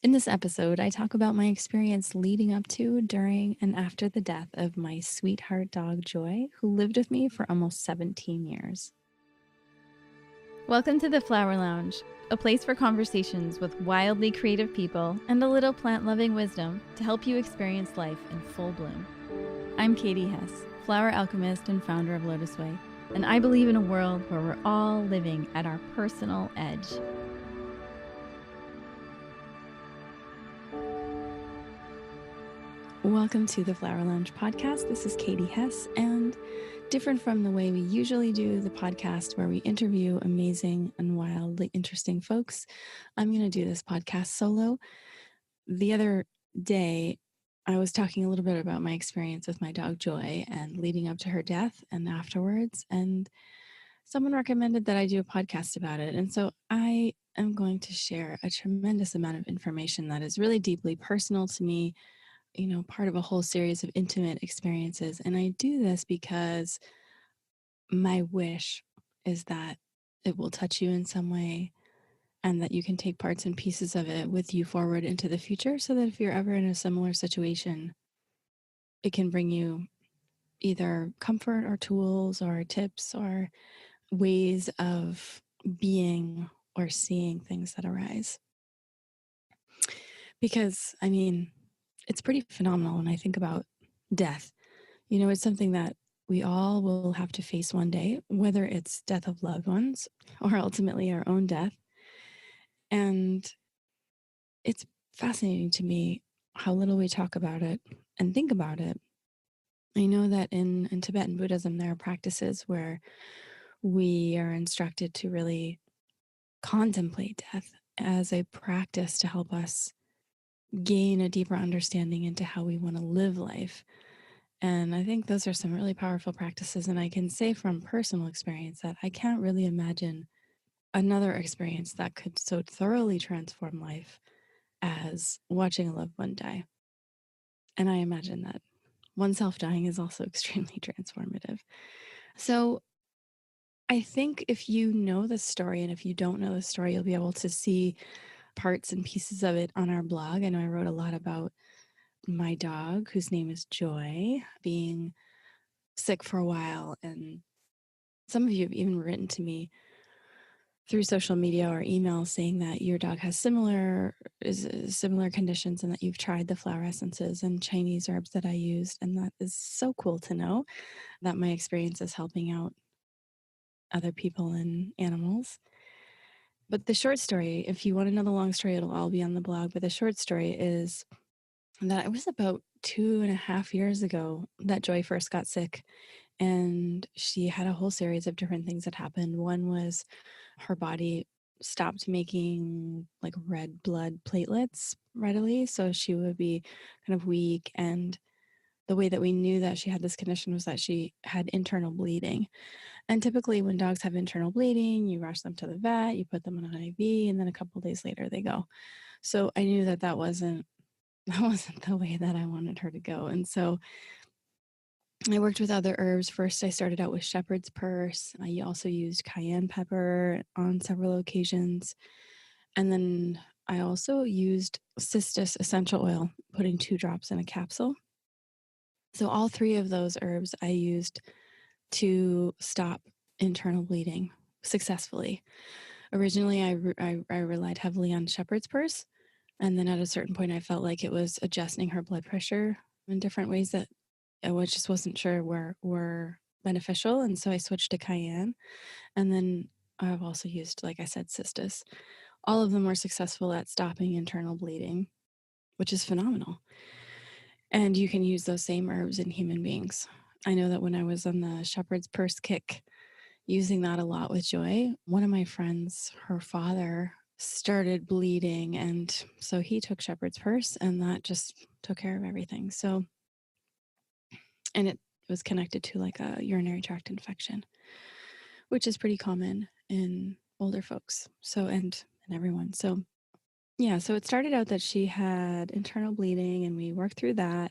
In this episode, I talk about my experience leading up to, during, and after the death of my sweetheart dog, Joy, who lived with me for almost 17 years. Welcome to the Flower Lounge, a place for conversations with wildly creative people and a little plant-loving wisdom to help you experience life in full bloom. I'm Katie Hess, flower alchemist and founder of LOTUSWEI, and I believe in a world where we're all living at our personal edge. Welcome to the Flowerlounge Podcast. This is Katie Hess, and different from the way we usually do the podcast where we interview amazing and wildly interesting folks, I'm going to do this podcast solo. The other day, I was talking a little bit about my experience with my dog Joy and leading up to her death and afterwards, and someone recommended that I do a podcast about it. And so I am going to share a tremendous amount of information that is really deeply personal to me, part of a whole series of intimate experiences. And I do this because my wish is that it will touch you in some way and that you can take parts and pieces of it with you forward into the future so that if you're ever in a similar situation, it can bring you either comfort or tools or tips or ways of being or seeing things that arise. Because, it's pretty phenomenal when I think about death. It's something that we all will have to face one day, whether it's death of loved ones or ultimately our own death. And it's fascinating to me how little we talk about it and think about it. I know that in Tibetan Buddhism, there are practices where we are instructed to really contemplate death as a practice to help us gain a deeper understanding into how we want to live life. And I think those are some really powerful practices. And I can say from personal experience that I can't really imagine another experience that could so thoroughly transform life as watching a loved one die. And I imagine that oneself dying is also extremely transformative. So I think if you know the story, and if you don't know the story, you'll be able to see parts and pieces of it on our blog. I know I wrote a lot about my dog, whose name is Joy, being sick for a while. And some of you have even written to me through social media or email saying that your dog has similar conditions and that you've tried the flower essences and Chinese herbs that I used. And that is so cool to know that my experience is helping out other people and animals. But the short story, if you want to know the long story, it'll all be on the blog. But the short story is that it was about 2.5 years ago that Joy first got sick. And she had a whole series of different things that happened. One was her body stopped making like red blood platelets readily. So she would be kind of weak. And the way that we knew that she had this condition was that she had internal bleeding. And typically when dogs have internal bleeding, you rush them to the vet, you put them on an IV, and then a couple of days later they go. So I knew that wasn't the way that I wanted her to go. And so I worked with other herbs. First, I started out with shepherd's purse. I also used cayenne pepper on several occasions. And then I also used cistus essential oil, putting 2 drops in a capsule. So all 3 of those herbs I used to stop internal bleeding successfully. Originally, I relied heavily on shepherd's purse. And then at a certain point, I felt like it was adjusting her blood pressure in different ways that I just wasn't sure were beneficial. And so I switched to cayenne. And then I've also used, like I said, cistus. All of them were successful at stopping internal bleeding, which is phenomenal. And you can use those same herbs in human beings. I know that when I was on the shepherd's purse kick, using that a lot with Joy, one of my friends, her father started bleeding. And so he took shepherd's purse and that just took care of everything. So, and it was connected to like a urinary tract infection, which is pretty common in older folks. So, and everyone. So yeah, so it started out that she had internal bleeding and we worked through that.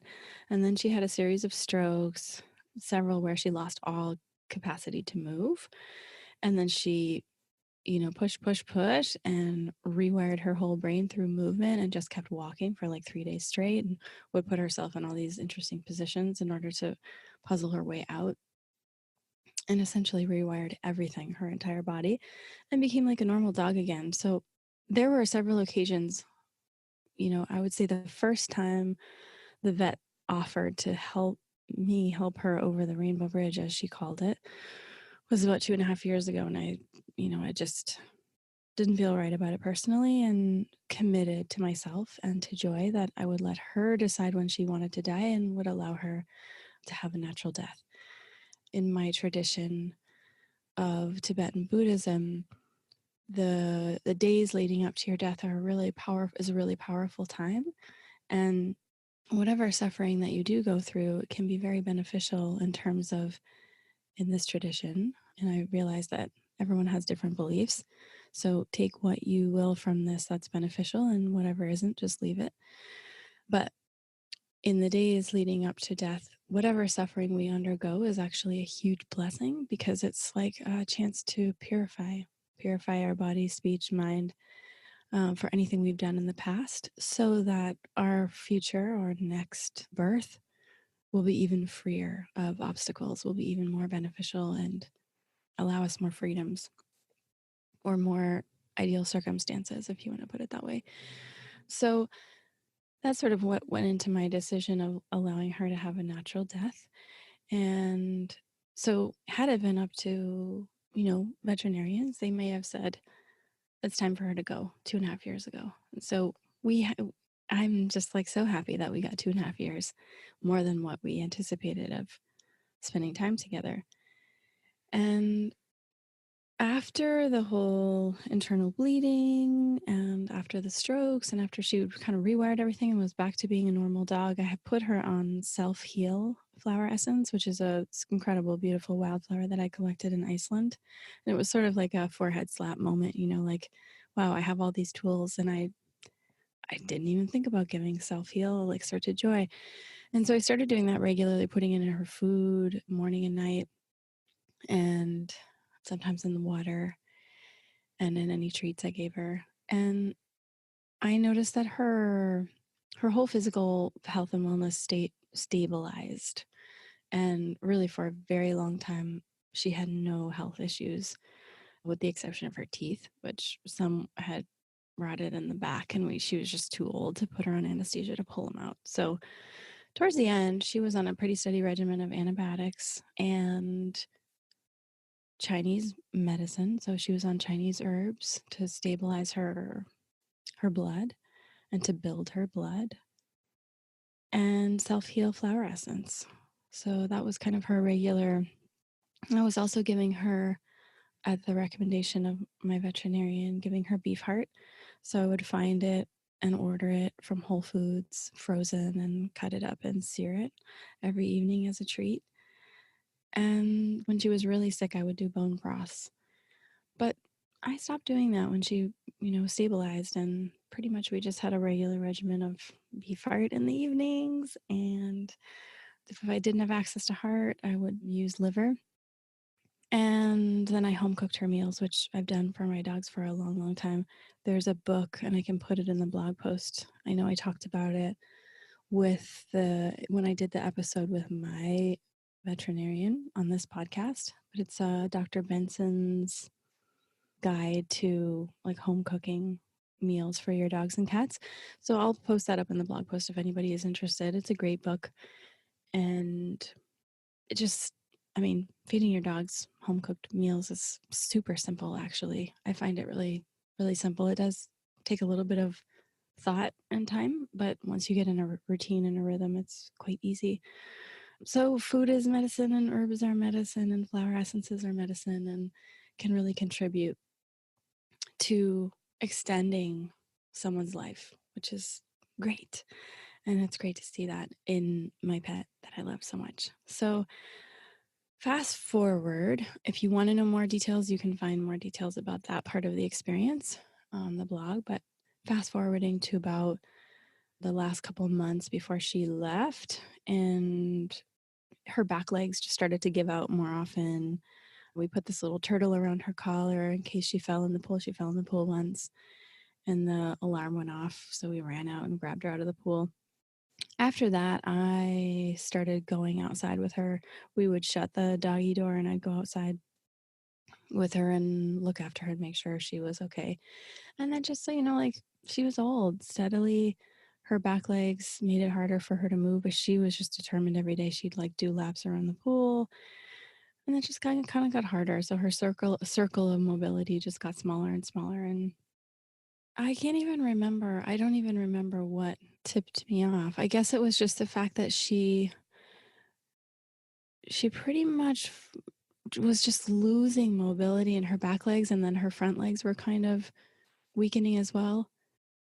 And then she had a series of strokes, several where she lost all capacity to move. And then she push, push, push, and rewired her whole brain through movement and just kept walking for like 3 days straight, and would put herself in all these interesting positions in order to puzzle her way out, and essentially rewired everything, her entire body, and became like a normal dog again. So there were several occasions, I would say the first time the vet offered to help her over the rainbow bridge, as she called it, was about 2.5 years ago. And I just didn't feel right about it personally, and committed to myself and to Joy that I would let her decide when she wanted to die and would allow her to have a natural death. In my tradition of Tibetan Buddhism, the days leading up to your death are is a really powerful time, and whatever suffering that you do go through can be very beneficial in terms of, in this tradition, and I realize that everyone has different beliefs, so take what you will from this that's beneficial, and whatever isn't, just leave it. But in the days leading up to death, whatever suffering we undergo is actually a huge blessing, because it's like a chance to purify our body, speech, mind, for anything we've done in the past, so that our future or next birth will be even freer of obstacles, will be even more beneficial, and allow us more freedoms, or more ideal circumstances, if you want to put it that way. So that's sort of what went into my decision of allowing her to have a natural death. And so had it been up to, veterinarians, they may have said, it's time for her to go 2.5 years ago. And so I'm just like so happy that we got 2.5 years, more than what we anticipated of spending time together. And after the whole internal bleeding, and after the strokes, and after she kind of rewired everything and was back to being a normal dog, I had put her on self-heal flower essence, which is a incredible, beautiful wildflower that I collected in Iceland. And it was sort of like a forehead slap moment, like, wow, I have all these tools, and I didn't even think about giving self-heal elixir to Joy. And so I started doing that regularly, putting it in her food morning and night, and sometimes in the water, and in any treats I gave her. And I noticed that her whole physical health and wellness state stabilized. And really, for a very long time, she had no health issues, with the exception of her teeth, which some had rotted in the back, and she was just too old to put her on anesthesia to pull them out. So towards the end, she was on a pretty steady regimen of antibiotics and Chinese medicine. So she was on Chinese herbs to stabilize her blood and to build her blood, and self-heal flower essence. So that was kind of her regular. I was also giving her, at the recommendation of my veterinarian, giving her beef heart. So I would find it and order it from Whole Foods frozen, and cut it up and sear it every evening as a treat. And when she was really sick, I would do bone broths. But I stopped doing that when she, stabilized, and pretty much we just had a regular regimen of beef heart in the evenings. And if I didn't have access to heart, I would use liver. And then I home cooked her meals, which I've done for my dogs for a long, long time. There's a book, and I can put it in the blog post. I know I talked about it when I did the episode with my veterinarian on this podcast, but it's Dr. Benson's guide to like home cooking meals for your dogs and cats. So I'll post that up in the blog post if anybody is interested. It's a great book, and it just, feeding your dogs home cooked meals is super simple. Actually, I find it really, really simple. It does take a little bit of thought and time, but once you get in a routine and a rhythm, it's quite easy. So food is medicine, and herbs are medicine, and flower essences are medicine, and can really contribute to extending someone's life, which is great. And it's great to see that in my pet that I love so much. So fast forward, if you want to know more details, you can find more details about that part of the experience on the blog. But fast forwarding to about the last couple of months before she left, and her back legs just started to give out more often. We put this little turtle around her collar in case she fell in the pool. She fell in the pool once, and the alarm went off. So we ran out and grabbed her out of the pool. After that, I started going outside with her. We would shut the doggy door and I'd go outside with her and look after her and make sure she was okay. And then just so you know, like, she was old. Steadily, her back legs made it harder for her to move, but she was just determined every day she'd like do laps around the pool. And that just kind of got harder. So her circle of mobility just got smaller and smaller. And I can't even remember. I don't even remember what tipped me off. I guess it was just the fact that she pretty much was just losing mobility in her back legs, and then her front legs were kind of weakening as well.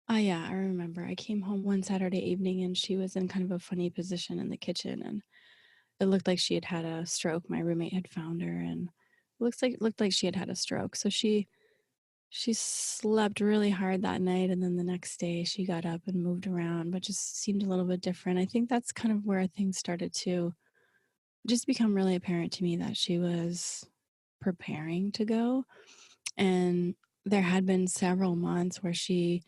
Yeah, I remember. I came home one Saturday evening and she was in kind of a funny position in the kitchen, and it looked like she had had a stroke. My roommate had found her, and looked like she had had a stroke. So she slept really hard that night, and then the next day she got up and moved around, but just seemed a little bit different. I think that's kind of where things started to just become really apparent to me that she was preparing to go. And there had been several months where she,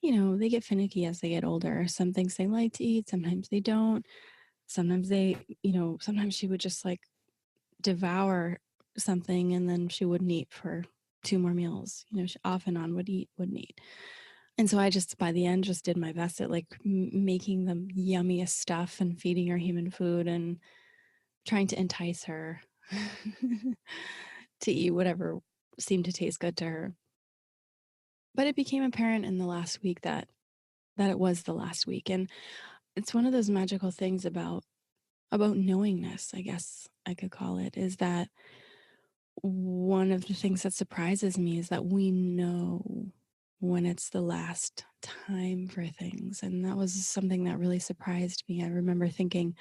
they get finicky as they get older. Some things they like to eat, sometimes they don't. Sometimes sometimes she would just like devour something and then she wouldn't eat for 2 more meals. She off and on wouldn't eat. And so I just, by the end, just did my best at like making the yummiest stuff and feeding her human food and trying to entice her to eat whatever seemed to taste good to her. But it became apparent in the last week that it was the last week. And it's one of those magical things about knowingness, I guess I could call it, is that one of the things that surprises me is that we know when it's the last time for things. And that was something that really surprised me. I remember thinking,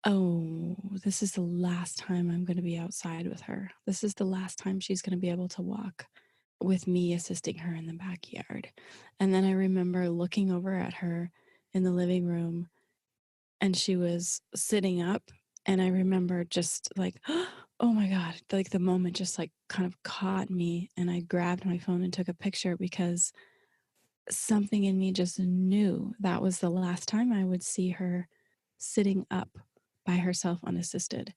oh, this is the last time I'm going to be outside with her. This is the last time she's going to be able to walk with me assisting her in the backyard. And then I remember looking over at her in the living room, and she was sitting up, and I remember just like, oh my God, like the moment just like kind of caught me, and I grabbed my phone and took a picture because something in me just knew that was the last time I would see her sitting up by herself unassisted.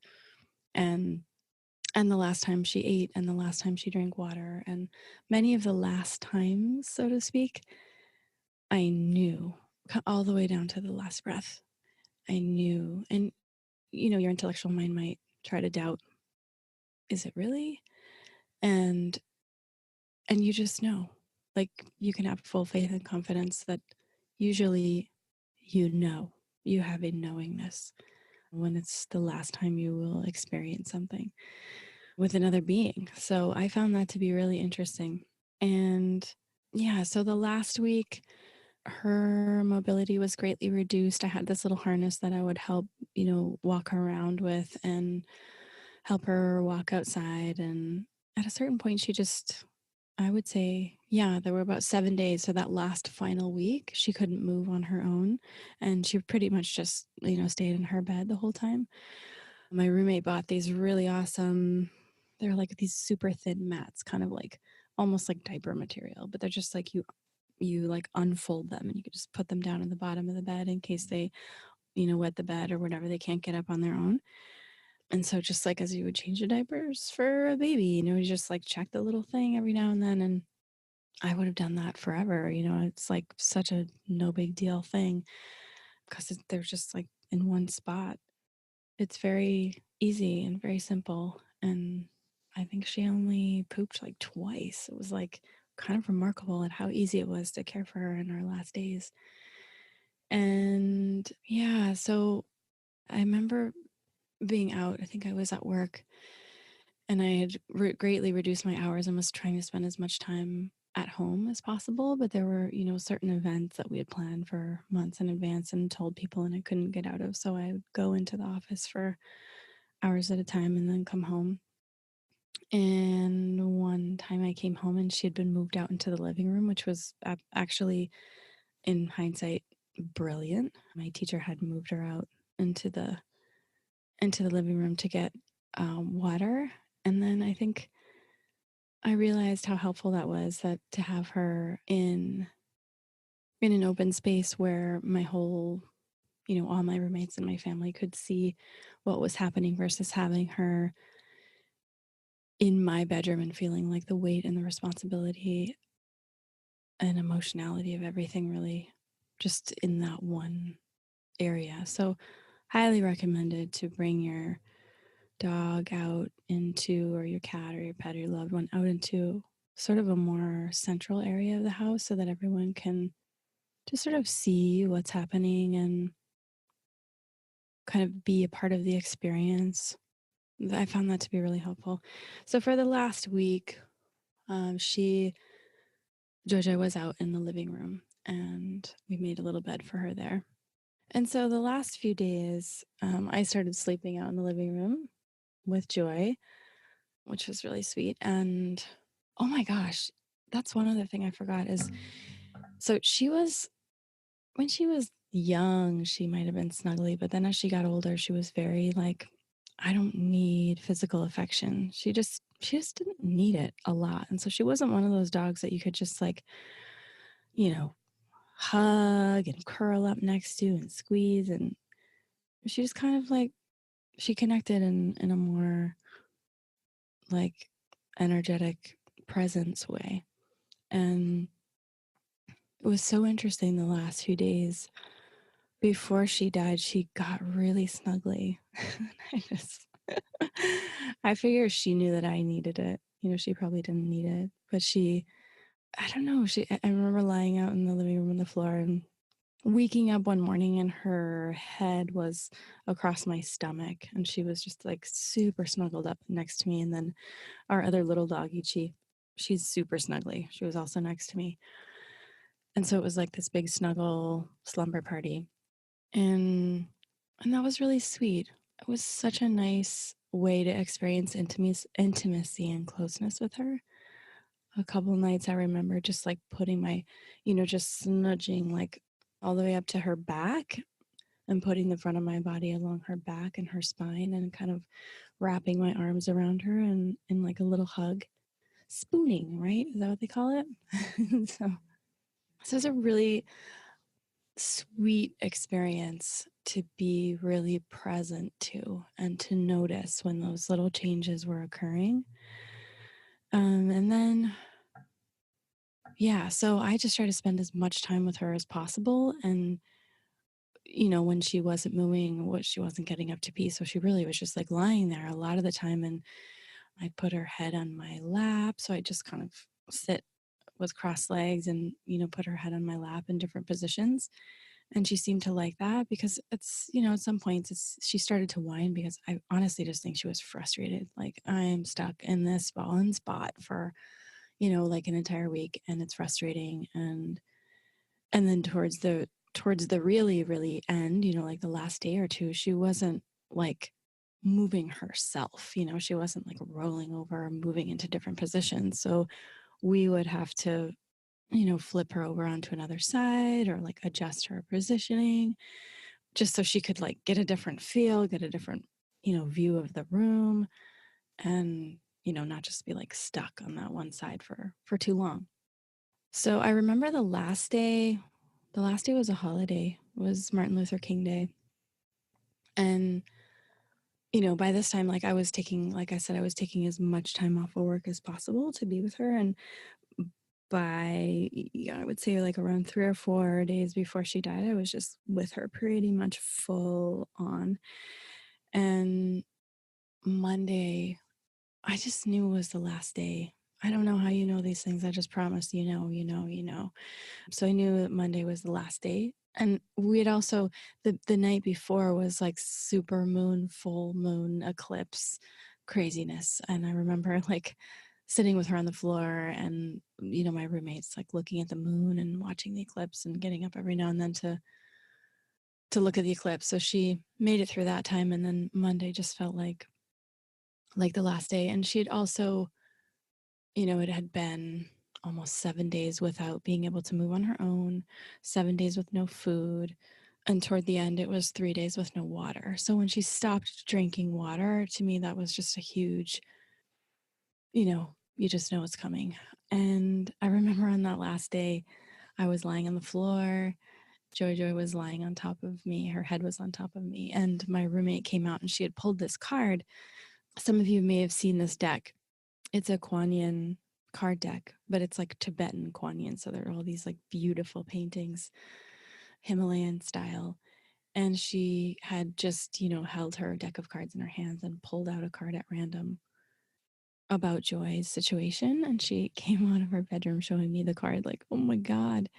And the last time she ate, and the last time she drank water, and many of the last times, so to speak, I knew all the way down to the last breath. I knew. And your intellectual mind might try to doubt, is it really? And you just know, like, you can have full faith and confidence that usually you have a knowingness when it's the last time you will experience something with another being. So I found that to be really interesting. And yeah, so the last week, her mobility was greatly reduced. I had this little harness that I would help, walk her around with and help her walk outside. And at a certain point, she just, I would say, yeah, there were about 7 days. So that last final week, she couldn't move on her own. And she pretty much just, stayed in her bed the whole time. My roommate bought these really awesome, they're like these super thin mats, kind of like almost like diaper material, but they're just like you like unfold them and you can just put them down in the bottom of the bed in case they, wet the bed or whatever, they can't get up on their own. And so just like as you would change the diapers for a baby, you just like check the little thing every now and then. And I would have done that forever. It's like such a no big deal thing because they're just like in one spot. It's very easy and very simple. And I think she only pooped like twice. It was like kind of remarkable at how easy it was to care for her in her last days. And yeah, so I remember being out. I think I was at work, and I had greatly reduced my hours and was trying to spend as much time at home as possible. But there were, certain events that we had planned for months in advance and told people, and I couldn't get out of. So I would go into the office for hours at a time and then come home. And one time I came home and she had been moved out into the living room, which was actually, in hindsight, brilliant. My teacher had moved her out into the living room to get water And then I think I realized how helpful that was, that to have her in an open space where my whole, all my roommates and my family could see what was happening versus having her in my bedroom and feeling like the weight and the responsibility and emotionality of everything really just in that one area. So highly recommended to bring your dog out into, or your cat or your pet or your loved one out into sort of a more central area of the house so that everyone can just sort of see what's happening and kind of be a part of the experience. I found that to be really helpful. So for the last week, Jojo was out in the living room and we made a little bed for her there. And so the last few days, I started sleeping out in the living room with Joy, which was really sweet. And oh my gosh, that's one other thing I forgot is, so when she was young, she might have been snuggly, but then as she got older, she was very like, I don't need physical affection. She just didn't need it a lot. And so she wasn't one of those dogs that you could just like, hug and curl up next to and squeeze. And she just kind of like, she connected in a more like energetic presence way. And it was so interesting the last few days before she died. She got really snuggly. I figure she knew that I needed it. She probably didn't need it, but I don't know. I remember lying out in the living room on the floor and waking up one morning and her head was across my stomach and she was just like super snuggled up next to me. And then our other little dog, Ichi, she's super snuggly. She was also next to me. And so it was like this big snuggle slumber party. And that was really sweet. It was such a nice way to experience intimacy and closeness with her. A couple of nights I remember just like putting my, just snudging like all the way up to her back and putting the front of my body along her back and her spine and kind of wrapping my arms around her and in like a little hug. Spooning, right? Is that what they call it? So it's a really sweet experience to be really present to and to notice when those little changes were occurring. And then, so I just try to spend as much time with her as possible. And, when she wasn't moving, she wasn't getting up to pee. So she really was just like lying there a lot of the time. And I put her head on my lap. So I just kind of sit with crossed legs and, put her head on my lap in different positions. And she seemed to like that because it's, at some points she started to whine because I honestly just think she was frustrated. Like, I'm stuck in this one spot for, like an entire week and it's frustrating. And then towards the really, really end, like the last day or two, she wasn't like moving herself, she wasn't like rolling over or moving into different positions. So we would have to, flip her over onto another side or like adjust her positioning just so she could like get a different feel, get a different, view of the room and, not just be like stuck on that one side for too long. So I remember the last day was a holiday. It was Martin Luther King Day. And, by this time, like I said, I was taking as much time off of work as possible to be with her. And by, I would say like around 3 or 4 days before she died, I was just with her pretty much full on. And Monday, I just knew it was the last day. I don't know how you know these things. I just promise you know. So I knew that Monday was the last day. And we had also, the night before was like super moon, full moon eclipse craziness. And I remember like sitting with her on the floor and, my roommates like looking at the moon and watching the eclipse and getting up every now and then to look at the eclipse. So she made it through that time. And then Monday just felt like the last day. And she had also, it had been almost 7 days without being able to move on her own, 7 days with no food. And toward the end, it was 3 days with no water. So when she stopped drinking water, to me, that was just a huge you just know it's coming. And I remember on that last day, I was lying on the floor. Joy was lying on top of me. Her head was on top of me. And my roommate came out and she had pulled this card. Some of you may have seen this deck. It's a Kuan Yin card deck, but it's like Tibetan Kuan Yin. So there are all these like beautiful paintings, Himalayan style. And she had just, held her deck of cards in her hands and pulled out a card at random about Joy's situation. And she came out of her bedroom showing me the card, like, oh my God.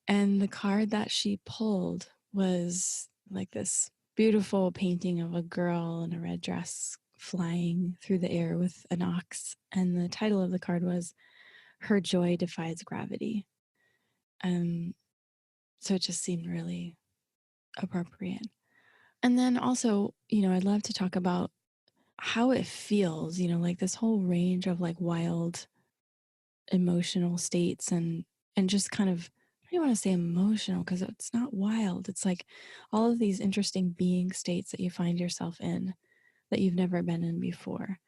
And the card that she pulled was like this beautiful painting of a girl in a red dress flying through the air with an ox. And the title of the card was Her Joy Defies Gravity. So it just seemed really appropriate. And then also, I'd love to talk about how it feels, like this whole range of like wild emotional states and just kind of, I don't want to say emotional because it's not wild. It's like all of these interesting being states that you find yourself in that you've never been in before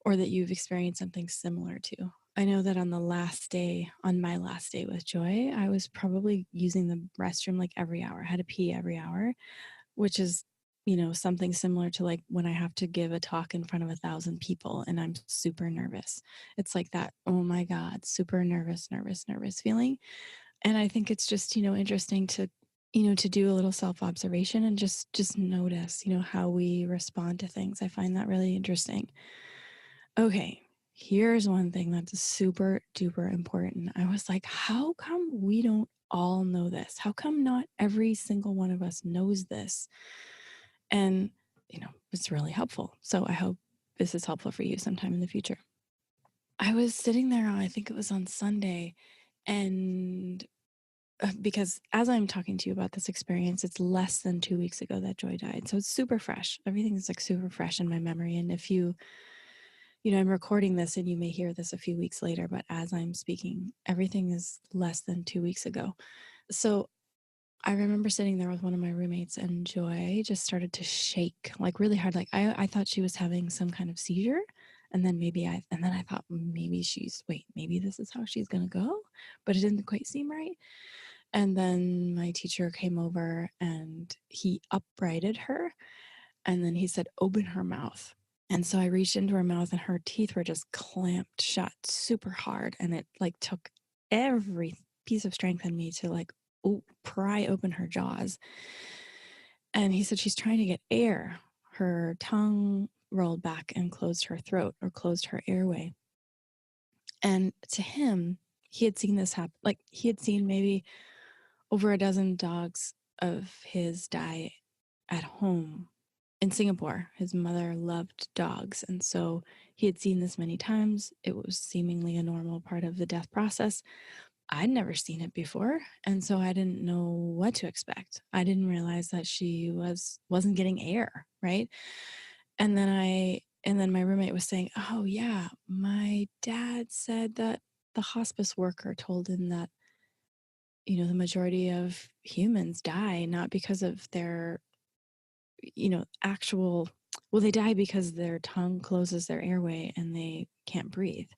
or that you've experienced something similar to. I know that on my last day with Joy, I was probably using the restroom like every hour. I had to pee every hour, which is, something similar to like when I have to give a talk in front of 1,000 people and I'm super nervous. It's like that, oh my God, super nervous feeling. And I think it's just, interesting to, to do a little self-observation and just notice, how we respond to things. I find that really interesting. Okay, here's one thing that's super duper important. I was like, how come we don't all know this? How come not every single one of us knows this? And, it's really helpful. So I hope this is helpful for you sometime in the future. I was sitting there, I think it was on Sunday, and because as I'm talking to you about this experience, it's less than 2 weeks ago that Joy died. So it's super fresh. Everything's like super fresh in my memory. And if I'm recording this and you may hear this a few weeks later, but as I'm speaking, everything is less than 2 weeks ago. So I remember sitting there with one of my roommates and Joy just started to shake like really hard. Like I thought she was having some kind of seizure. And then I thought maybe maybe this is how she's going to go, but it didn't quite seem right. And then my teacher came over and he uprighted her. And then he said, open her mouth. And so I reached into her mouth and her teeth were just clamped shut super hard. And it like took every piece of strength in me to like pry open her jaws. And he said, she's trying to get air. Her tongue rolled back and closed her throat or closed her airway. And to him, he had seen this happen. Like he had seen maybe over a dozen dogs of his die at home in Singapore. His mother loved dogs. And so he had seen this many times. It was seemingly a normal part of the death process. I'd never seen it before. And so I didn't know what to expect. I didn't realize that she wasn't getting air, right? And then my roommate was saying, oh yeah, my dad said that the hospice worker told him that, the majority of humans die not because of their, they die because their tongue closes their airway and they can't breathe.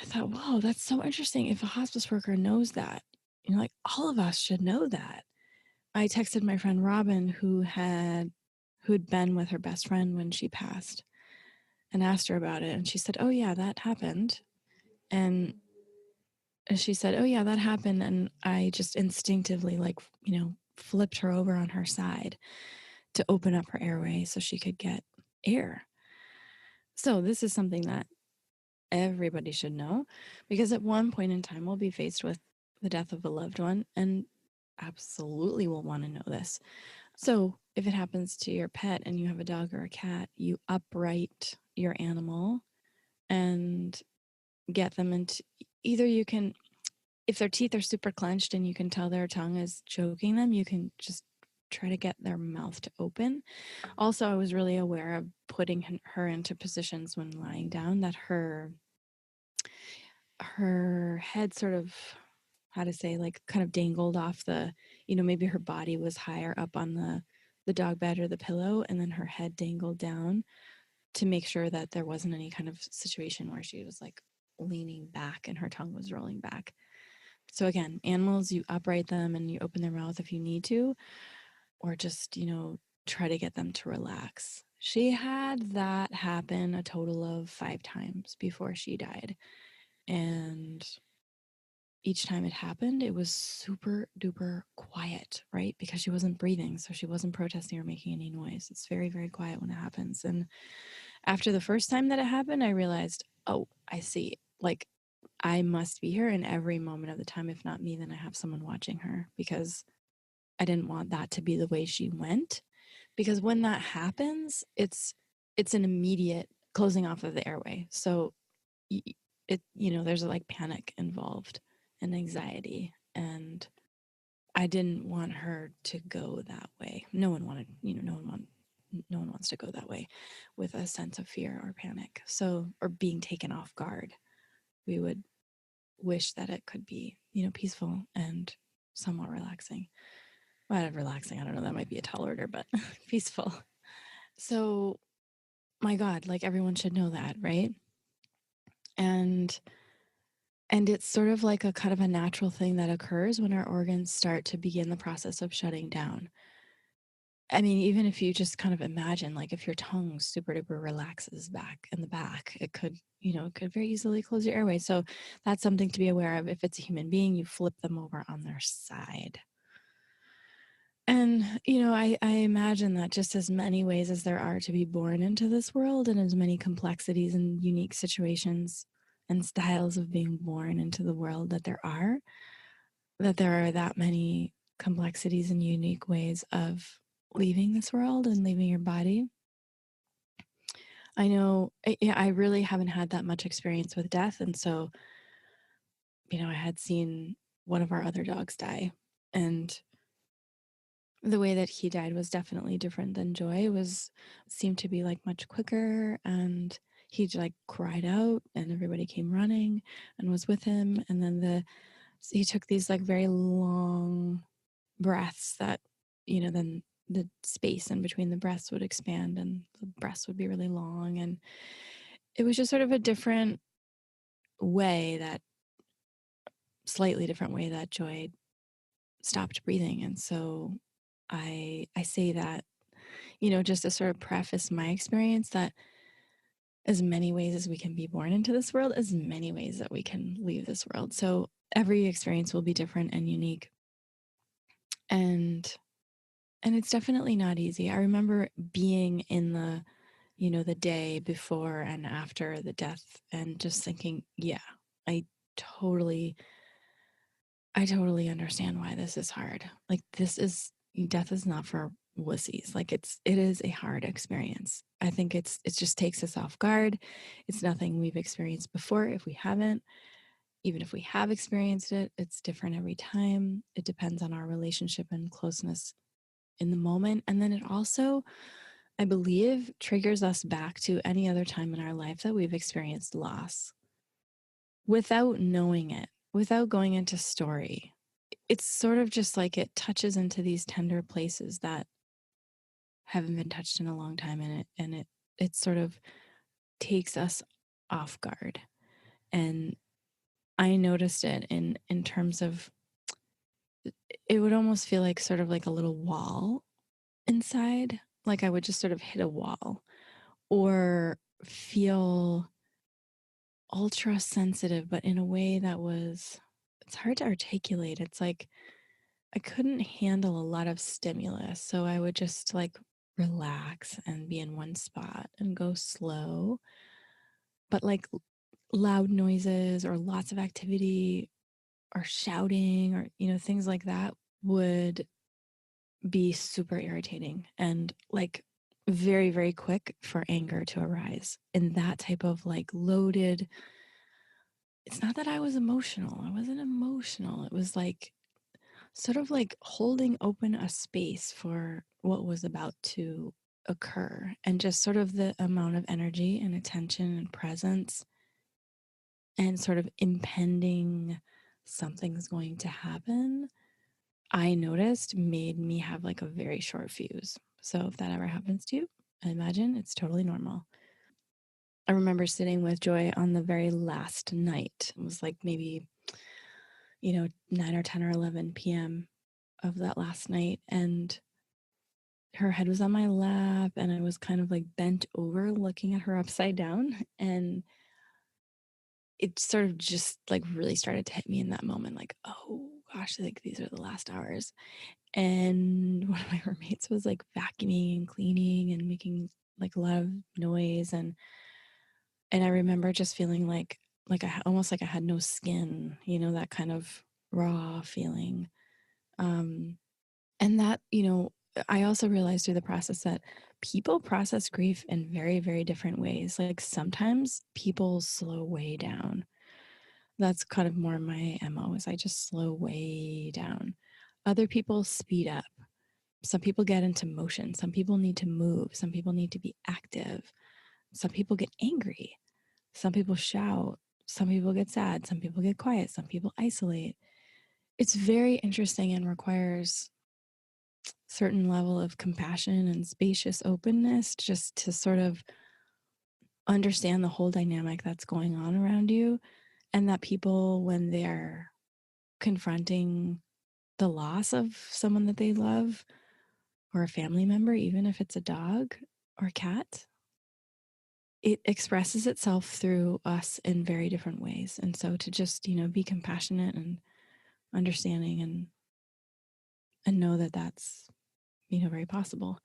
I thought, whoa, that's so interesting. If a hospice worker knows that, like all of us should know that. I texted my friend Robin, who'd been with her best friend when she passed, and asked her about it. And she said, oh yeah, that happened. And she said, oh yeah, that happened. And I just instinctively flipped her over on her side to open up her airway so she could get air. So this is something that everybody should know, because at one point in time we'll be faced with the death of a loved one and absolutely will want to know this. So if it happens to your pet and you have a dog or a cat, you upright your animal and get them into, either you can, if their teeth are super clenched and you can tell their tongue is choking them, you can just try to get their mouth to open. Also, I was really aware of putting her into positions when lying down that her head sort of, how to say, like kind of dangled off the, maybe her body was higher up on the dog bed or the pillow, and then her head dangled down. to make sure that there wasn't any kind of situation where she was like leaning back and her tongue was rolling back. So again, animals, you upright them and you open their mouth if you need to, or just, try to get them to relax. She had that happen a total of 5 times before she died. And each time it happened, it was super duper quiet, right? Because she wasn't breathing, so she wasn't protesting or making any noise. It's very, very quiet when it happens. And after the first time that it happened, I realized, oh, I see. Like, I must be here in every moment of the time. If not me, then I have someone watching her, because I didn't want that to be the way she went. Because when that happens, it's an immediate closing off of the airway. So there's like panic involved and anxiety, and I didn't want her to go that way. No one wants to go that way with a sense of fear or panic. So, or being taken off guard. We would wish that it could be, peaceful and somewhat relaxing. Well, relaxing, I don't know, that might be a tall order, but peaceful. So, my God, like everyone should know that, right? And it's sort of like a kind of a natural thing that occurs when our organs start to begin the process of shutting down. I mean, even if you just kind of imagine, like if your tongue super duper relaxes back in the back, it could very easily close your airway. So that's something to be aware of. If it's a human being, you flip them over on their side. And, I imagine that just as many ways as there are to be born into this world, and as many complexities and unique situations and styles of being born into the world that there are that many complexities and unique ways of leaving this world and leaving your body. I know I really haven't had that much experience with death. And so, I had seen one of our other dogs die, and the way that he died was definitely different than Joy. Seemed to be like much quicker, and he like cried out and everybody came running and was with him. And then he took these like very long breaths that, then the space in between the breaths would expand and the breaths would be really long. And it was just sort of a slightly different way that Joy stopped breathing. And so I say that, just to sort of preface my experience, that as many ways as we can be born into this world, as many ways that we can leave this world. So every experience will be different and unique. And it's definitely not easy. I remember being in the day before and after the death and just thinking, yeah, I totally understand why this is hard. Like, death is not for wussies. Like, it is a hard experience. I think it just takes us off guard. It's nothing we've experienced before. If we haven't, even if we have experienced it, it's different every time. It depends on our relationship and closeness in the moment. And then it also, I believe, triggers us back to any other time in our life that we've experienced loss without knowing it, without going into story. It's sort of just like it touches into these tender places that haven't been touched in a long time, and it sort of takes us off guard. And I noticed it in terms of, it would almost feel like sort of like a little wall inside, like I would just sort of hit a wall or feel ultra sensitive, but in a way that it's hard to articulate. It's like I couldn't handle a lot of stimulus. So I would just like relax and be in one spot and go slow. But like loud noises or lots of activity or shouting or, things like that would be super irritating and like very, very quick for anger to arise. And that type of like loaded, it's not that I was emotional. I wasn't emotional. It was like sort of like holding open a space for what was about to occur, and just sort of the amount of energy and attention and presence and sort of impending something's going to happen, I noticed made me have like a very short fuse. So if that ever happens to you, I imagine it's totally normal. I remember sitting with Joy on the very last night. It was like maybe, 9 or 10 or 11 p.m. of that last night. And her head was on my lap and I was kind of like bent over looking at her upside down. And it sort of just like really started to hit me in that moment, like, oh gosh, like these are the last hours. And one of my roommates was like vacuuming and cleaning and making like a lot of noise. And I remember just feeling like almost like I had no skin, that kind of raw feeling. And that, I also realized through the process that people process grief in very, very different ways. Like sometimes people slow way down. That's kind of more my MO is I just slow way down. Other people speed up. Some people get into motion. Some people need to move. Some people need to be active. Some people get angry. Some people shout. Some people get sad. Some people get quiet. Some people isolate. It's very interesting and requires certain level of compassion and spacious openness just to sort of understand the whole dynamic that's going on around you, and that people, when they're confronting the loss of someone that they love or a family member, even if it's a dog or a cat, it expresses itself through us in very different ways. And so to just, be compassionate and understanding and know that that's, very possible.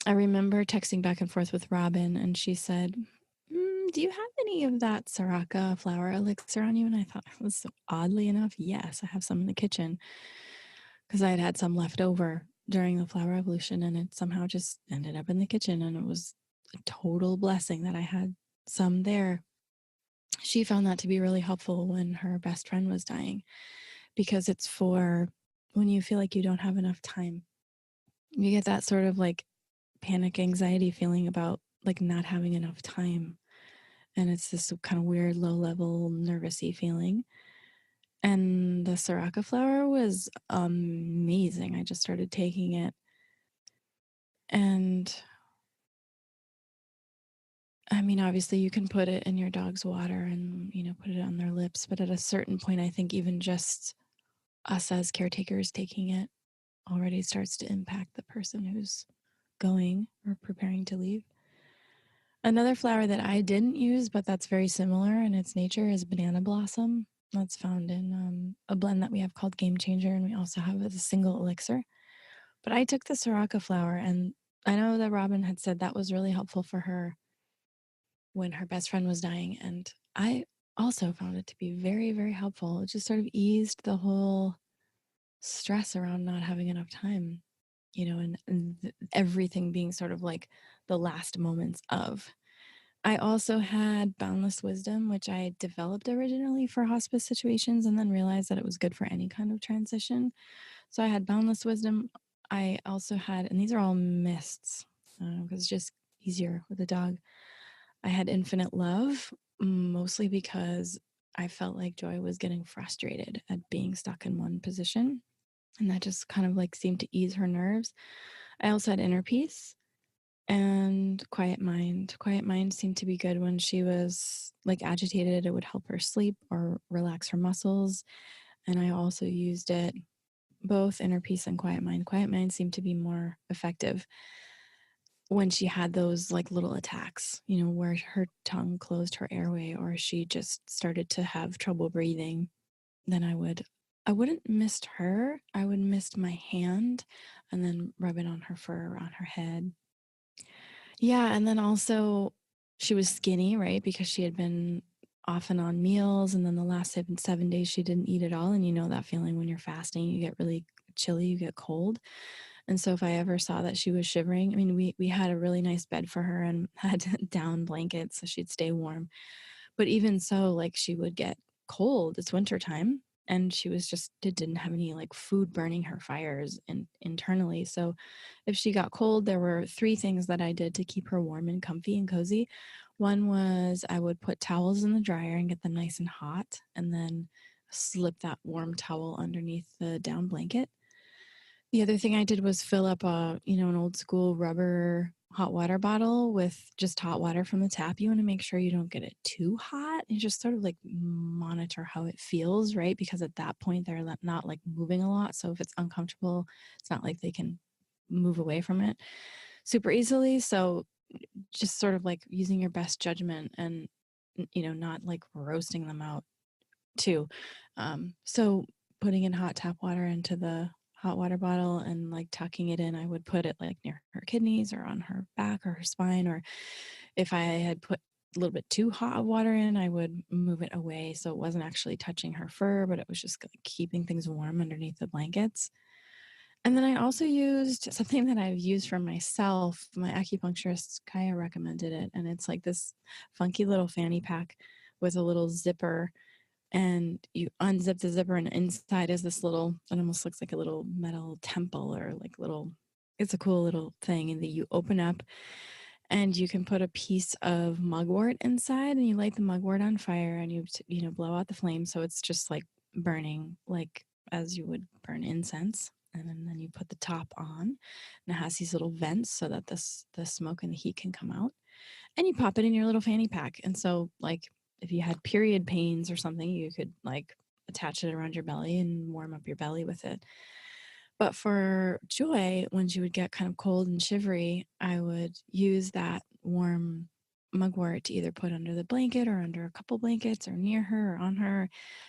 I remember texting back and forth with Robin, and she said, do you have any of that Sriracha flower elixir on you? And I thought, it was so oddly enough, yes, I have some in the kitchen because I had some left over during the flower evolution, and it somehow just ended up in the kitchen, and it was a total blessing that I had some there. She found that to be really helpful when her best friend was dying, because it's for when you feel like you don't have enough time. You get that sort of like panic anxiety feeling about like not having enough time. And it's this kind of weird low level nervousy feeling. And the Sriracha flower was amazing. I just started taking it. And I mean, obviously you can put it in your dog's water and, put it on their lips. But at a certain point, I think even just us as caretakers taking it already starts to impact the person who's going or preparing to leave. Another flower that I didn't use, but that's very similar in its nature, is banana blossom. That's found in a blend that we have called Game Changer, and we also have a single elixir. But I took the Sriracha flower, and I know that Robin had said that was really helpful for her when her best friend was dying, and I also found it to be very, very helpful. It just sort of eased the whole stress around not having enough time, and everything being sort of like the last moments of. I also had Boundless Wisdom, which I developed originally for hospice situations and then realized that it was good for any kind of transition. So I had Boundless Wisdom. I also had, and these are all mists because it's just easier with a dog. I had Infinite Love, mostly because I felt like Joy was getting frustrated at being stuck in one position. And that just kind of like seemed to ease her nerves. I also had Inner Peace and Quiet Mind. Quiet Mind seemed to be good when she was like agitated. It would help her sleep or relax her muscles. And I also used it both Inner Peace and Quiet Mind. Quiet Mind seemed to be more effective when she had those like little attacks, where her tongue closed her airway or she just started to have trouble breathing. Then I wouldn't mist her. I would mist my hand and then rub it on her fur, around her head. Yeah, and then also she was skinny, right? Because she had been off and on meals, and then the last 7 days she didn't eat at all. And you know that feeling when you're fasting, you get really chilly, you get cold. And so if I ever saw that she was shivering, I mean, we had a really nice bed for her and had down blankets so she'd stay warm. But even so, like she would get cold. It's wintertime. And she was just didn't have any like food burning her fires internally. So if she got cold, there were 3 things that I did to keep her warm and comfy and cozy. One was I would put towels in the dryer and get them nice and hot, and then slip that warm towel underneath the down blanket. The other thing I did was fill up an old school rubber hot water bottle with just hot water from the tap. You want to make sure you don't get it too hot. You just sort of like monitor how it feels, right? Because at that point they're not like moving a lot. So if it's uncomfortable, it's not like they can move away from it super easily. So just sort of like using your best judgment and, not like roasting them out too. So putting in hot tap water into the hot water bottle and like tucking it in, I would put it like near her kidneys or on her back or her spine. Or if I had put a little bit too hot of water in, I would move it away so it wasn't actually touching her fur, but it was just like keeping things warm underneath the blankets. And then I also used something that I've used for myself. My acupuncturist, Kaya, recommended it. And it's like this funky little fanny pack with a little zipper. And you unzip the zipper, and inside is this little, it almost looks like a little metal temple or like little, it's a cool little thing. And that you open up and you can put a piece of mugwort inside, and you light the mugwort on fire, and you blow out the flame. So it's just like burning like as you would burn incense. And then you put the top on, and it has these little vents so that the smoke and the heat can come out. And you pop it in your little fanny pack. And so like if you had period pains or something, you could like attach it around your belly and warm up your belly with it. But for Joy, when she would get kind of cold and shivery, I would use that warm mugwort to either put under the blanket or under a couple blankets or near her or on her,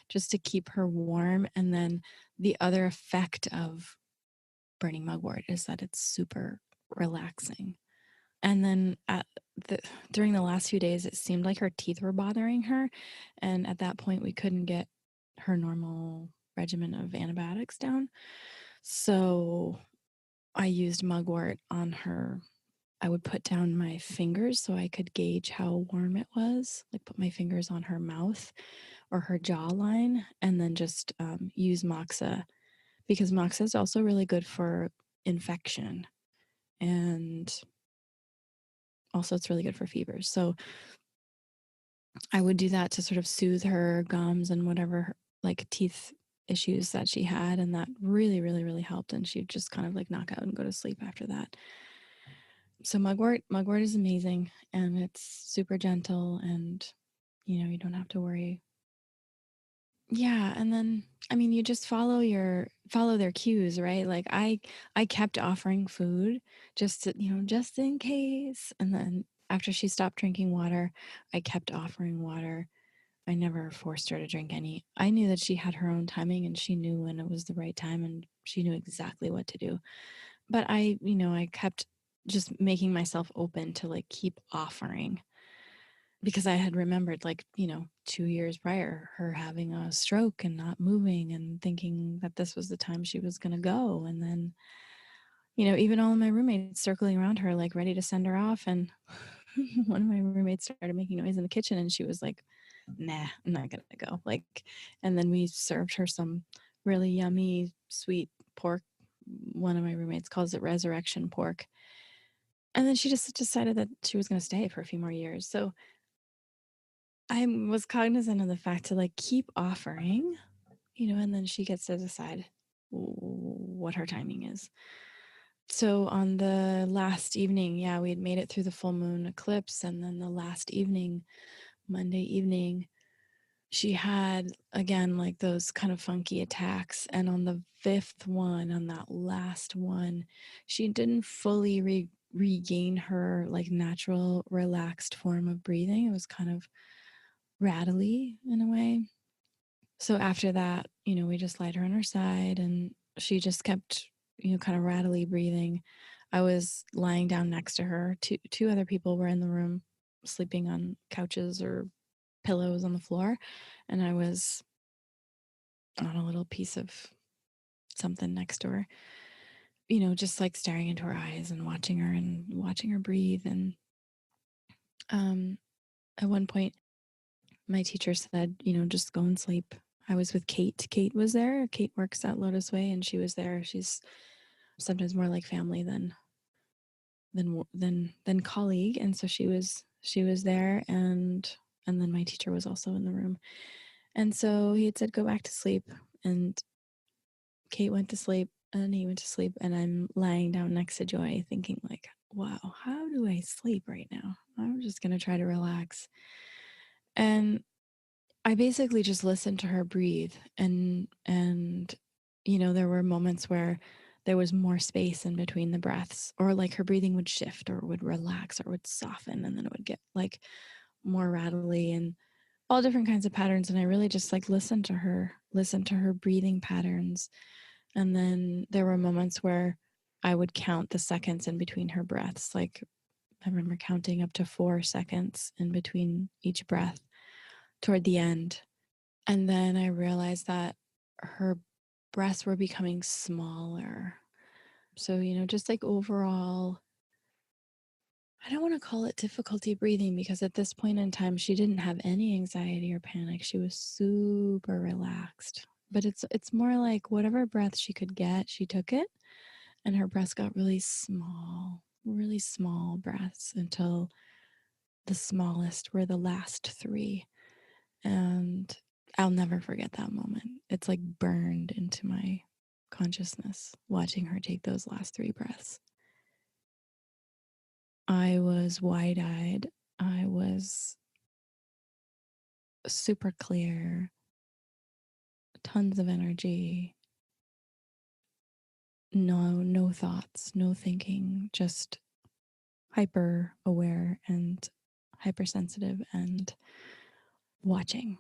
just to keep her warm. And then the other effect of burning mugwort is that it's super relaxing. And then during the last few days, it seemed like her teeth were bothering her. And at that point, we couldn't get her normal regimen of antibiotics down. So I used mugwort on her. I would put down my fingers so I could gauge how warm it was, like put my fingers on her mouth or her jawline, and then just use moxa, because moxa is also really good for infection. And also it's really good for fevers. So I would do that to sort of soothe her gums and whatever like teeth issues that she had. And that really, really, really helped. And she'd just kind of like knock out and go to sleep after that. So mugwort is amazing, and it's super gentle, and you don't have to worry. Yeah. And then, I mean, you just follow their cues, right? Like I kept offering food just to, just in case. And then after she stopped drinking water, I kept offering water. I never forced her to drink any. I knew that she had her own timing, and she knew when it was the right time, and she knew exactly what to do. But I kept just making myself open to like keep offering, because I had remembered, like, 2 years prior, her having a stroke and not moving, and thinking that this was the time she was going to go. And then, even all of my roommates circling around her, like ready to send her off. And one of my roommates started making noise in the kitchen, and she was like, nah, I'm not going to go. Like, and then we served her some really yummy, sweet pork. One of my roommates calls it resurrection pork. And then she just decided that she was going to stay for a few more years. So I was cognizant of the fact to like keep offering, and then she gets to decide what her timing is. So on the last evening, yeah, we had made it through the full moon eclipse. And then the last evening, Monday evening, she had again like those kind of funky attacks. And on the fifth one, on that last one, she didn't fully regain her like natural relaxed form of breathing. It was kind of rattly in a way. So after that, we just laid her on her side, and she just kept, kind of rattly breathing. I was lying down next to her. Two other people were in the room sleeping on couches or pillows on the floor. And I was on a little piece of something next to her, just like staring into her eyes and watching her breathe. And at one point, my teacher said, just go and sleep. I was with Kate. Kate was there. Kate works at LOTUSWEI, and she was there. She's sometimes more like family than colleague, and so she was there, and then my teacher was also in the room. And so he had said, go back to sleep. And Kate went to sleep, and he went to sleep, and I'm lying down next to Joy thinking like, wow, how do I sleep right now? I'm just going to try to relax. And I basically just listened to her breathe. And, there were moments where there was more space in between the breaths, or like her breathing would shift or would relax or would soften, and then it would get like more rattly and all different kinds of patterns. And I really just like listened to her breathing patterns. And then there were moments where I would count the seconds in between her breaths. Like I remember counting up to 4 seconds in between each breath toward the end. And then I realized that her breaths were becoming smaller. So, just like overall, I don't want to call it difficulty breathing, because at this point in time, she didn't have any anxiety or panic. She was super relaxed. But it's more like whatever breath she could get, she took it, and her breaths got really small breaths until the smallest were the last 3. And I'll never forget that moment. It's like burned into my consciousness, watching her take those last 3 breaths. I was wide-eyed. I was super clear, tons of energy, no thoughts, no thinking, just hyper aware and hypersensitive and watching,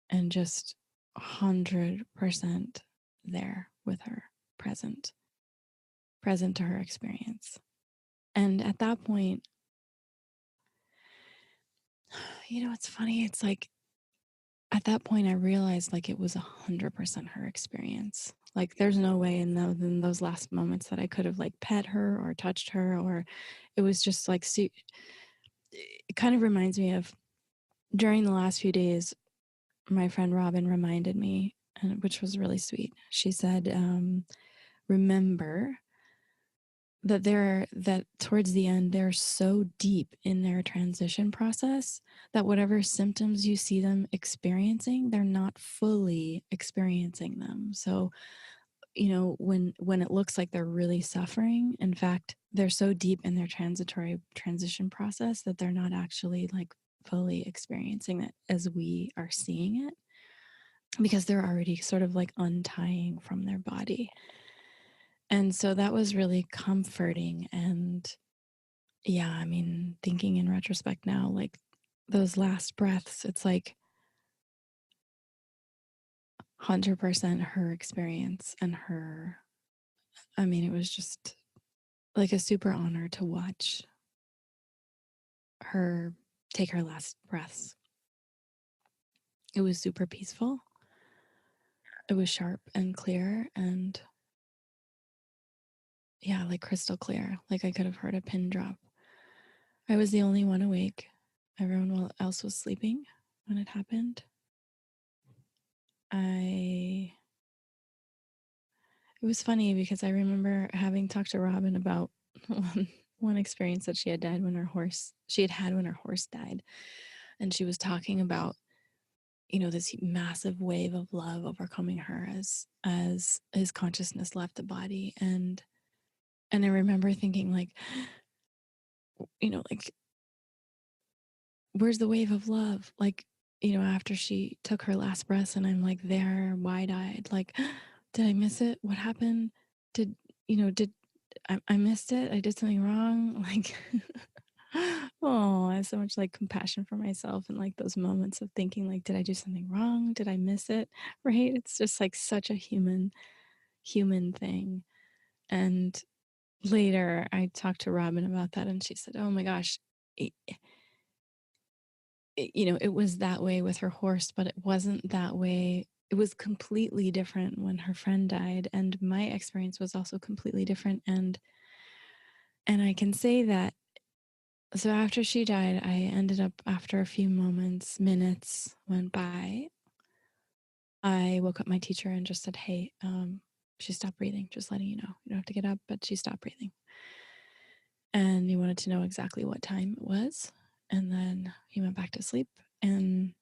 and just 100% there with her, present to her experience. And at that point, it's funny. It's like at that point, I realized like it was 100% her experience. Like there's no way in those last moments that I could have like pet her or touched her, or it was just like, it kind of reminds me of during the last few days, my friend Robin reminded me, which was really sweet. She said, remember that towards the end, they're so deep in their transition process that whatever symptoms you see them experiencing, they're not fully experiencing them. So, when it looks like they're really suffering, in fact, they're so deep in their transitory transition process that they're not actually like fully experiencing it as we are seeing it, because they're already sort of like untying from their body. And so that was really comforting. And yeah, I mean, thinking in retrospect now, like those last breaths, it's like 100% her experience and it was just like a super honor to watch her take her last breaths. It was super peaceful. It was sharp and clear, and yeah, like crystal clear. Like I could have heard a pin drop. I was the only one awake. Everyone else was sleeping when it happened. It was funny because I remember having talked to Robin about one experience that she had had when her horse died. And she was talking about, this massive wave of love overcoming her as his consciousness left the body. And I remember thinking like, like, where's the wave of love? Like, after she took her last breath, and I'm like there wide-eyed, like, did I miss it? What happened? Did I missed it? I did something wrong? Like, oh, I have so much like compassion for myself, and like those moments of thinking like, did I do something wrong? Did I miss it? Right? It's just like such a human thing. And later I talked to Robin about that, and she said, oh my gosh, it was that way with her horse, but it wasn't that way. It was completely different when her friend died, and my experience was also completely different. And I can say that, so after she died, I ended up, after a few minutes went by, I woke up my teacher and just said, hey, she stopped breathing, just letting you know. You don't have to get up, but she stopped breathing. And he wanted to know exactly what time it was. And then he went back to sleep. And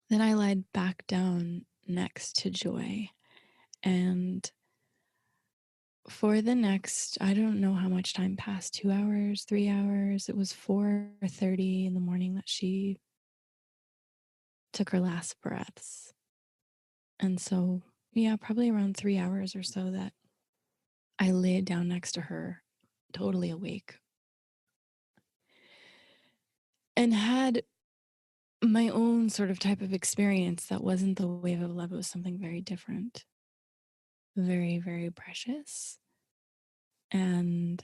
then I lied back down next to Joy. And for the next, I don't know how much time passed, 2 hours, 3 hours. It was 4:30 in the morning that she took her last breaths. And so, yeah, probably around 3 hours or so that I laid down next to her, totally awake, and had my own sort of type of experience that wasn't the wave of love. It was something very different, very, very precious. And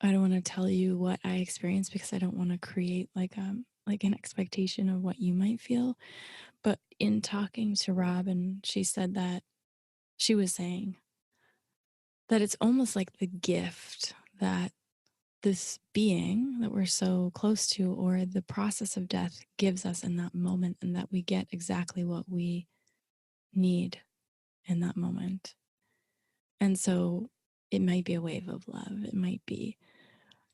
I don't want to tell you what I experienced because I don't want to create like an expectation of what you might feel. But in talking to Robin, she said that she was saying that it's almost like the gift that this being that we're so close to, or the process of death, gives us in that moment, and that we get exactly what we need in that moment. And so it might be a wave of love. It might be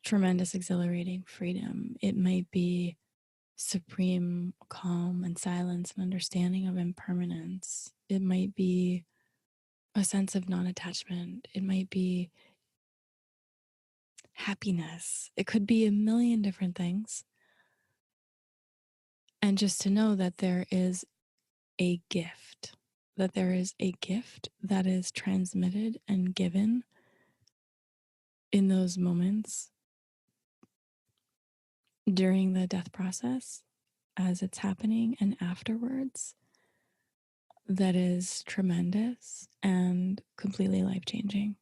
tremendous, exhilarating freedom. It might be supreme calm and silence and understanding of impermanence. It might be a sense of non-attachment. It might be happiness. It could be a million different things. And just to know that there is a gift, that there is a gift that is transmitted and given in those moments during the death process as it's happening and afterwards, that is tremendous and completely life-changing,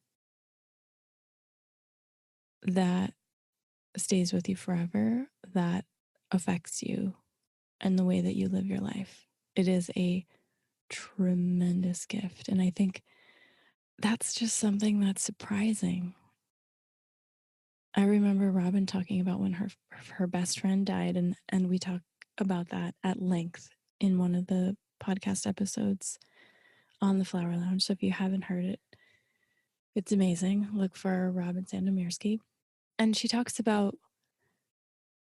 that stays with you forever, that affects you and the way that you live your life. It is a tremendous gift. And I think that's just something that's surprising. I remember Robin talking about when her best friend died, and we talked about that at length in one of the podcast episodes on the Flower Lounge. So if you haven't heard it, it's amazing. Look for Robin Sandomierski. And she talks about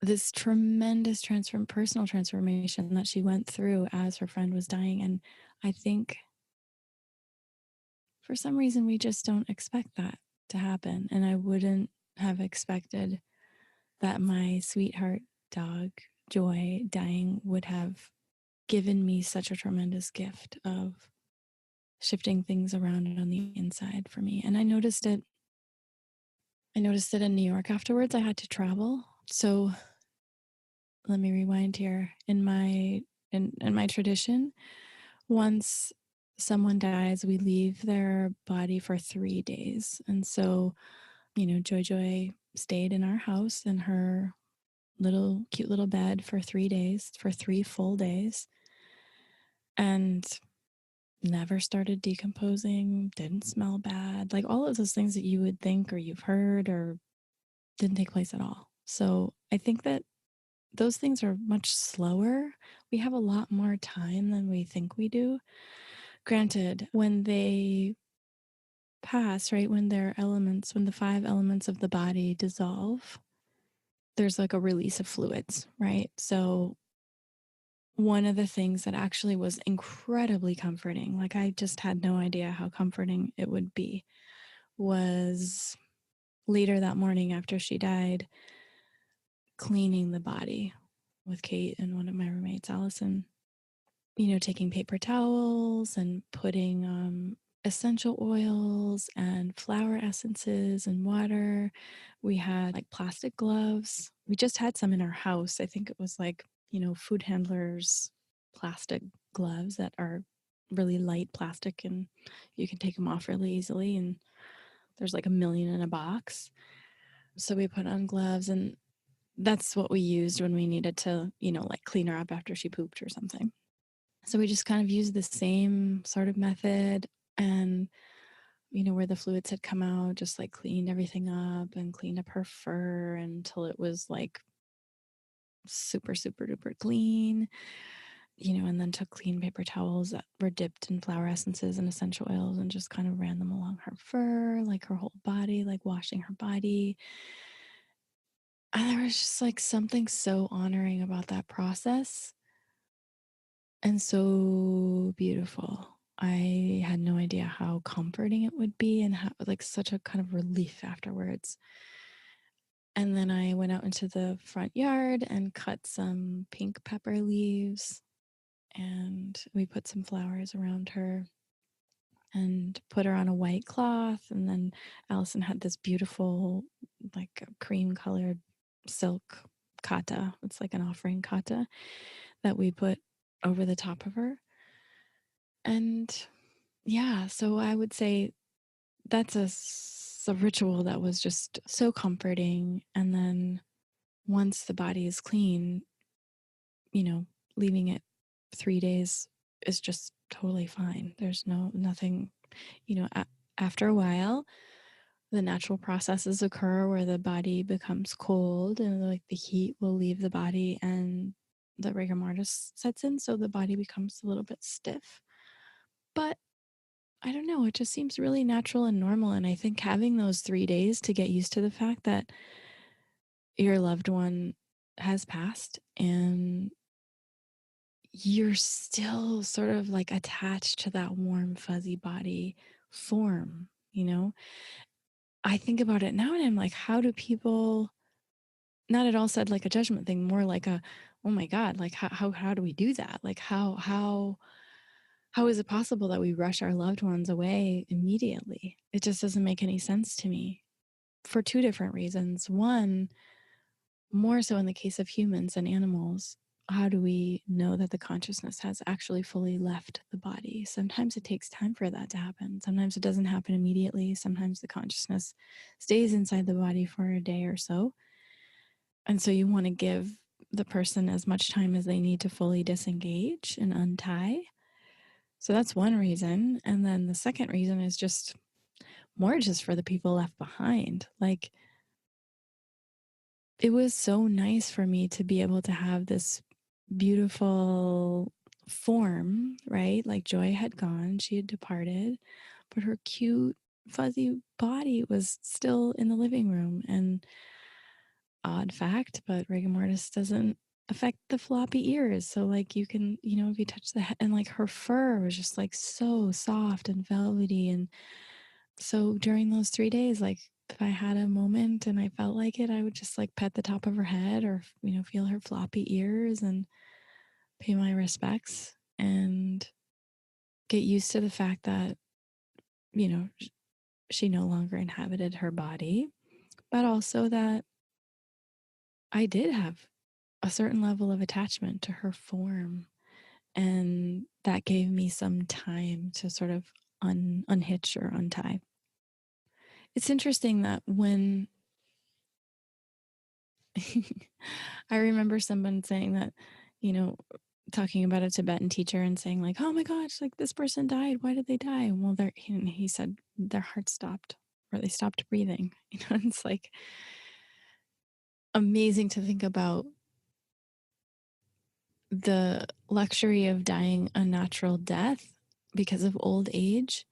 this tremendous personal transformation that she went through as her friend was dying. And I think for some reason we just don't expect that to happen. And I wouldn't have expected that my sweetheart dog, Joy, dying would have given me such a tremendous gift of shifting things around on the inside for me. And I noticed it in New York afterwards. I had to travel. So let me rewind here. In my tradition, once someone dies, we leave their body for 3 days. And so, Joy stayed in our house in her cute little bed for 3 days, for 3 full days, and never started decomposing, didn't smell bad, like all of those things that you would think or you've heard, or didn't take place at all. So I think that those things are much slower. We have a lot more time than we think we do. Granted, when they pass, right, when the 5 elements of the body dissolve, there's like a release of fluids, right? So one of the things that actually was incredibly comforting, like I just had no idea how comforting it would be, was later that morning after she died, cleaning the body with Kate and one of my roommates, Allison, taking paper towels and putting essential oils and flower essences and water. We had like plastic gloves. We just had some in our house. I think it was like, food handlers' plastic gloves that are really light plastic, and you can take them off really easily. And there's like a million in a box. So we put on gloves, and that's what we used when we needed to, like clean her up after she pooped or something. So we just kind of used the same sort of method, and, where the fluids had come out, just like cleaned everything up and cleaned up her fur until it was like super, super duper clean, and then took clean paper towels that were dipped in flower essences and essential oils and just kind of ran them along her fur, like her whole body, like washing her body. And there was just like something so honoring about that process and so beautiful. I had no idea how comforting it would be and how, like, such a kind of relief afterwards. And then I went out into the front yard and cut some pink pepper leaves, and we put some flowers around her and put her on a white cloth. And then Allison had this beautiful, like, cream colored silk kata. It's like an offering kata that we put over the top of her. And yeah, so I would say that's a ritual that was just so comforting. And then once the body is clean, leaving it 3 days is just totally fine. There's nothing, after a while, the natural processes occur where the body becomes cold and, like, the heat will leave the body and the rigor mortis sets in. So the body becomes a little bit stiff. But I don't know, it just seems really natural and normal. And I think having those 3 days to get used to the fact that your loved one has passed and you're still sort of like attached to that warm, fuzzy body form, I think about it now and I'm like, how do people, not at all said like a judgment thing, more like a, oh my God, like how do we do that? Like how is it possible that we rush our loved ones away immediately? It just doesn't make any sense to me for two different reasons. One, more so in the case of humans and animals, how do we know that the consciousness has actually fully left the body? Sometimes it takes time for that to happen. Sometimes it doesn't happen immediately. Sometimes the consciousness stays inside the body for a day or so. And so you want to give the person as much time as they need to fully disengage and untie. So that's one reason. And then the second reason is just more just for the people left behind. Like, it was so nice for me to be able to have this beautiful form, right? Like, Joy had gone, she had departed, but her cute, fuzzy body was still in the living room. And odd fact, but rigor mortis doesn't affect the floppy ears. So, like, you can, if you touch the head, and like her fur was just like so soft and velvety. And so during those 3 days, like, if I had a moment and I felt like it, I would just like pet the top of her head or, feel her floppy ears and pay my respects and get used to the fact that, she no longer inhabited her body, but also that I did have a certain level of attachment to her form. And that gave me some time to sort of unhitch or untie. It's interesting that when I remember someone saying that, talking about a Tibetan teacher and saying like, oh my gosh, like, this person died. Why did they die? Well, he said their heart stopped or they stopped breathing. It's like amazing to think about the luxury of dying a natural death because of old age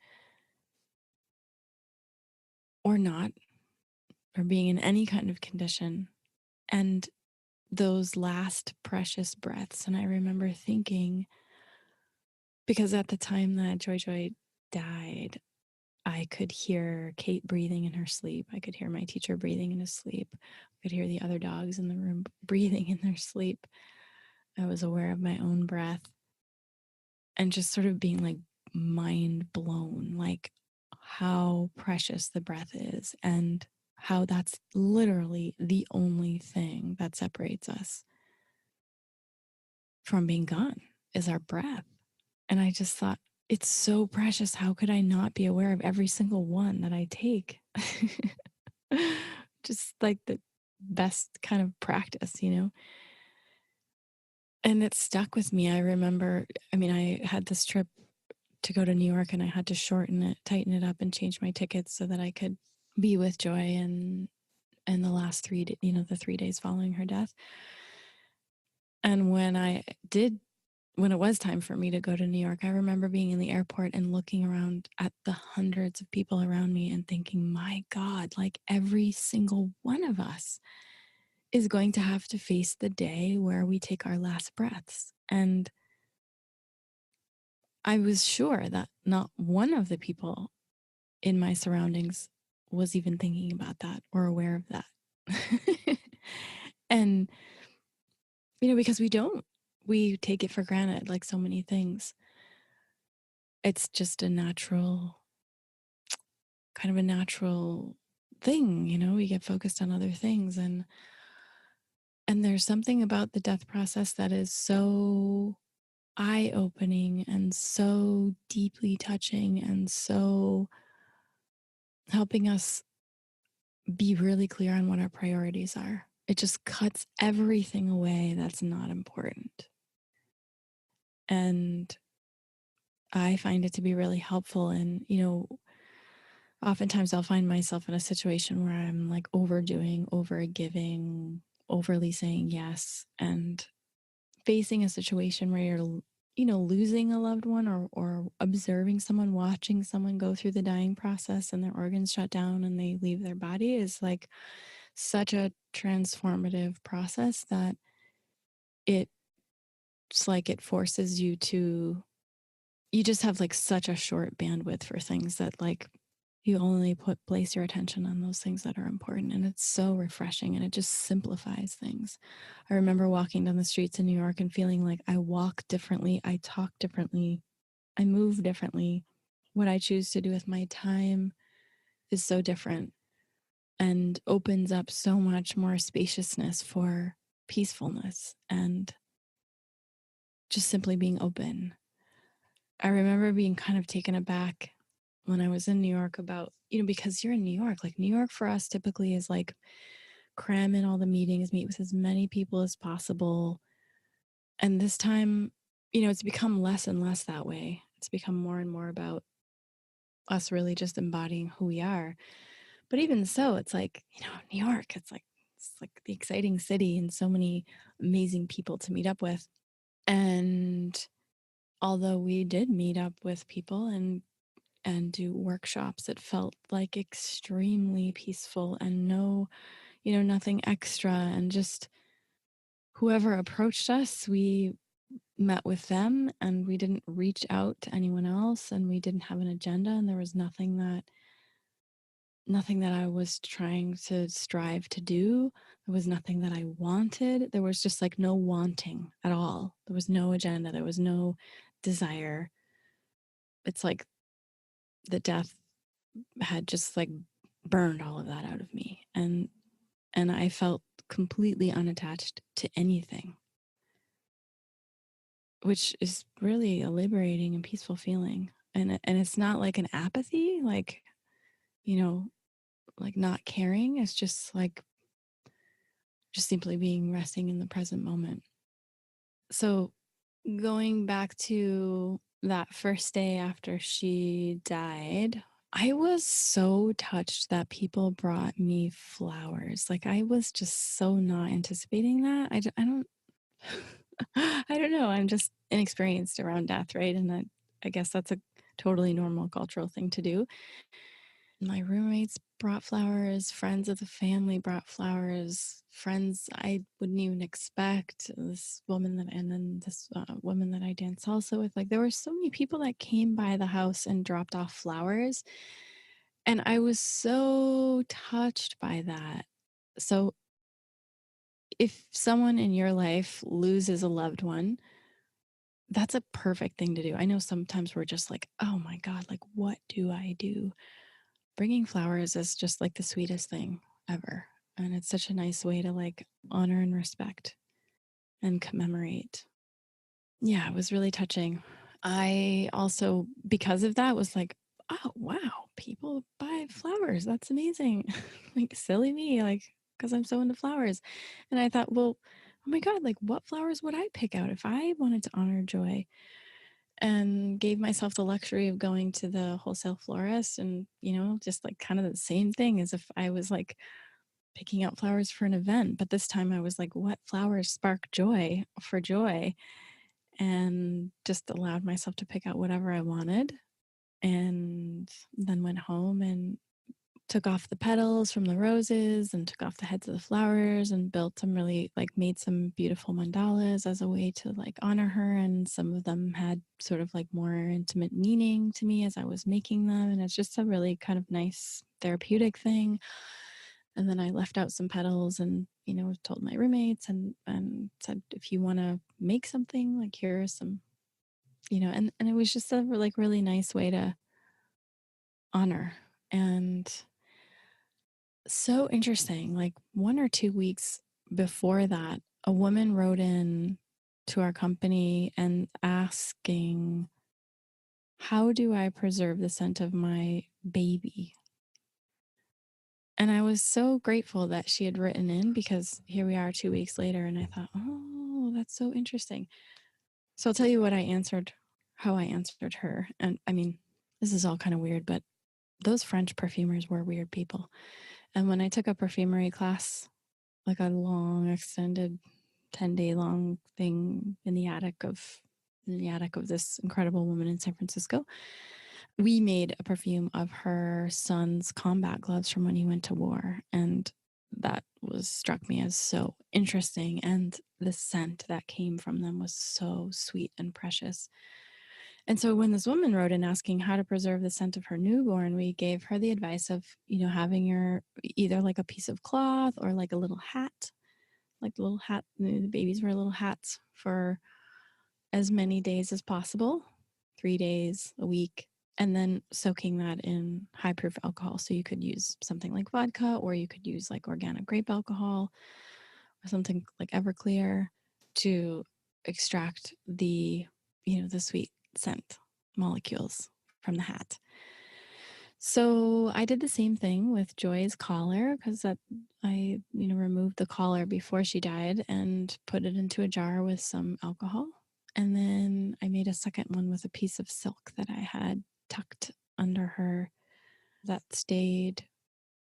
or not, or being in any kind of condition. And those last precious breaths. And I remember thinking, because at the time that Joy died, I could hear Kate breathing in her sleep. I could hear my teacher breathing in his sleep. I could hear the other dogs in the room breathing in their sleep. I was aware of my own breath and just sort of being like mind blown, like how precious the breath is and how that's literally the only thing that separates us from being gone is our breath. And I just thought, it's so precious. How could I not be aware of every single one that I take? Just like the best kind of practice, And it stuck with me. I remember, I had this trip to go to New York and I had to shorten it, tighten it up, and change my tickets so that I could be with Joy and the last the 3 days following her death. And when it was time for me to go to New York, I remember being in the airport and looking around at the hundreds of people around me and thinking, my God, like, every single one of us is going to have to face the day where we take our last breaths. And I was sure that not one of the people in my surroundings was even thinking about that or aware of that. And, because we take it for granted, like so many things. It's just kind of a natural thing, we get focused on other things. And there's something about the death process that is so eye-opening and so deeply touching and so helping us be really clear on what our priorities are. It just cuts everything away that's not important. And I find it to be really helpful. And, oftentimes I'll find myself in a situation where I'm like overdoing, overgiving, overly saying yes, and facing a situation where you're losing a loved one, or observing someone, watching someone go through the dying process and their organs shut down and they leave their body is like such a transformative process that it's like it forces you just have like such a short bandwidth for things that like you only place your attention on those things that are important. And it's so refreshing and it just simplifies things. I remember walking down the streets in New York and feeling like I walk differently, I talk differently, I move differently. What I choose to do with my time is so different and opens up so much more spaciousness for peacefulness and just simply being open. I remember being kind of taken aback when I was in New York about, because you're in New York, like New York for us typically is like cram in all the meetings, meet with as many people as possible. And this time, it's become less and less that way. It's become more and more about us really just embodying who we are. But even so, it's like, New York, it's like the exciting city and so many amazing people to meet up with. And although we did meet up with people and do workshops, it felt like extremely peaceful and nothing extra. And just whoever approached us, we met with them and we didn't reach out to anyone else and we didn't have an agenda. And there was nothing that I was trying to strive to do. There was nothing that I wanted. There was just like no wanting at all. There was no agenda. There was no desire. It's like the death had just like burned all of that out of me. And I felt completely unattached to anything, which is really a liberating and peaceful feeling. And it's not like an apathy, like, like not caring. It's just like just simply being resting in the present moment. So going back to that first day after she died, I was so touched that people brought me flowers. Like I was just so not anticipating that. I don't I don't know. I'm just inexperienced around death, right? And I guess that's a totally normal cultural thing to do. My roommates brought flowers, friends of the family brought flowers, friends I wouldn't even expect. This woman and then this woman that I dance salsa with. Like there were so many people that came by the house and dropped off flowers. And I was so touched by that. So if someone in your life loses a loved one, that's a perfect thing to do. I know sometimes we're just like, oh my God, like what do I do? Bringing flowers is just like the sweetest thing ever. And it's such a nice way to like honor and respect and commemorate. Yeah, it was really touching. I also, because of that, was like, oh, wow, people buy flowers. That's amazing. Like, silly me, like, because I'm so into flowers. And I thought, well, oh my God, like, what flowers would I pick out if I wanted to honor Joy? And gave myself the luxury of going to the wholesale florist and, just like kind of the same thing as if I was like picking out flowers for an event. But this time I was like, what flowers spark joy for Joy? And just allowed myself to pick out whatever I wanted and then went home and took off the petals from the roses and took off the heads of the flowers and built some really made some beautiful mandalas as a way to honor her. And some of them had sort of more intimate meaning to me as I was making them. And it's just a really kind of nice therapeutic thing. And then I left out some petals and, told my roommates and said, if you want to make something, here are some, and it was just a really nice way to honor. And so interesting. 1 or 2 weeks before that, a woman wrote in to our company and asking, how do I preserve the scent of my baby? And I was so grateful that she had written in, because here we are 2 weeks later, and I thought, oh, that's so interesting. So I'll tell you how I answered her. And I mean, this is all kind of weird, but those French perfumers were weird people. And when I took a perfumery class, a long, extended 10-day long thing in the attic of this incredible woman in San Francisco, we made a perfume of her son's combat gloves from when he went to war. And that struck me as so interesting. And the scent that came from them was so sweet and precious. And so when this woman wrote in asking how to preserve the scent of her newborn, we gave her the advice of, having your either a piece of cloth or a little hat, the babies wear little hats for as many days as possible, 3 days, a week, and then soaking that in high proof alcohol. So you could use something like vodka, or you could use organic grape alcohol or something like Everclear to extract the sweet scent molecules from the hat. So I did the same thing with Joy's collar, because I removed the collar before she died and put it into a jar with some alcohol. And then I made a second one with a piece of silk that I had tucked under her that stayed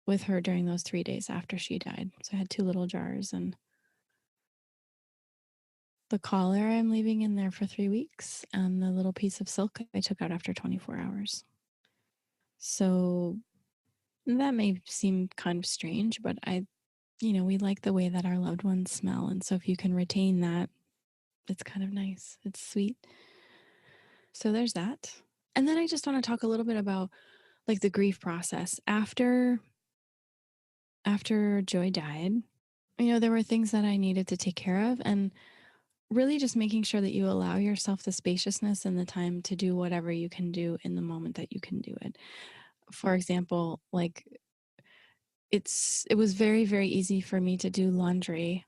with her during those 3 days after she died. So I had 2 little jars, and the collar I'm leaving in there for 3 weeks, and the little piece of silk I took out after 24 hours. So that may seem kind of strange, but we like the way that our loved ones smell. And so if you can retain that, it's kind of nice. It's sweet. So there's that. And then I just want to talk a little bit about the grief process after Joy died. There were things that I needed to take care of, and really just making sure that you allow yourself the spaciousness and the time to do whatever you can do in the moment that you can do it. For example, it was very, very easy for me to do laundry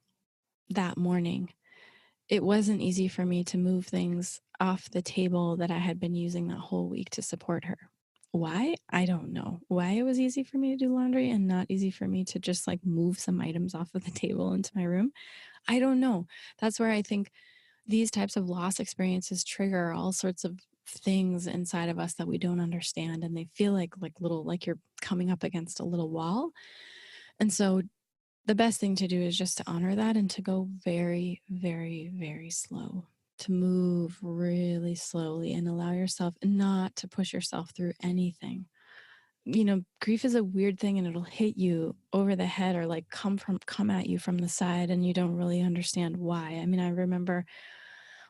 that morning. It wasn't easy for me to move things off the table that I had been using that whole week to support her. Why? I don't know why it was easy for me to do laundry and not easy for me to just move some items off of the table into my room. I don't know. That's where I think these types of loss experiences trigger all sorts of things inside of us that we don't understand, and they feel like you're coming up against a little wall. And so the best thing to do is just to honor that and to go very, very, very slow, to move really slowly and allow yourself not to push yourself through anything. Grief is a weird thing, and it'll hit you over the head or come at you from the side, and you don't really understand why. I mean, I remember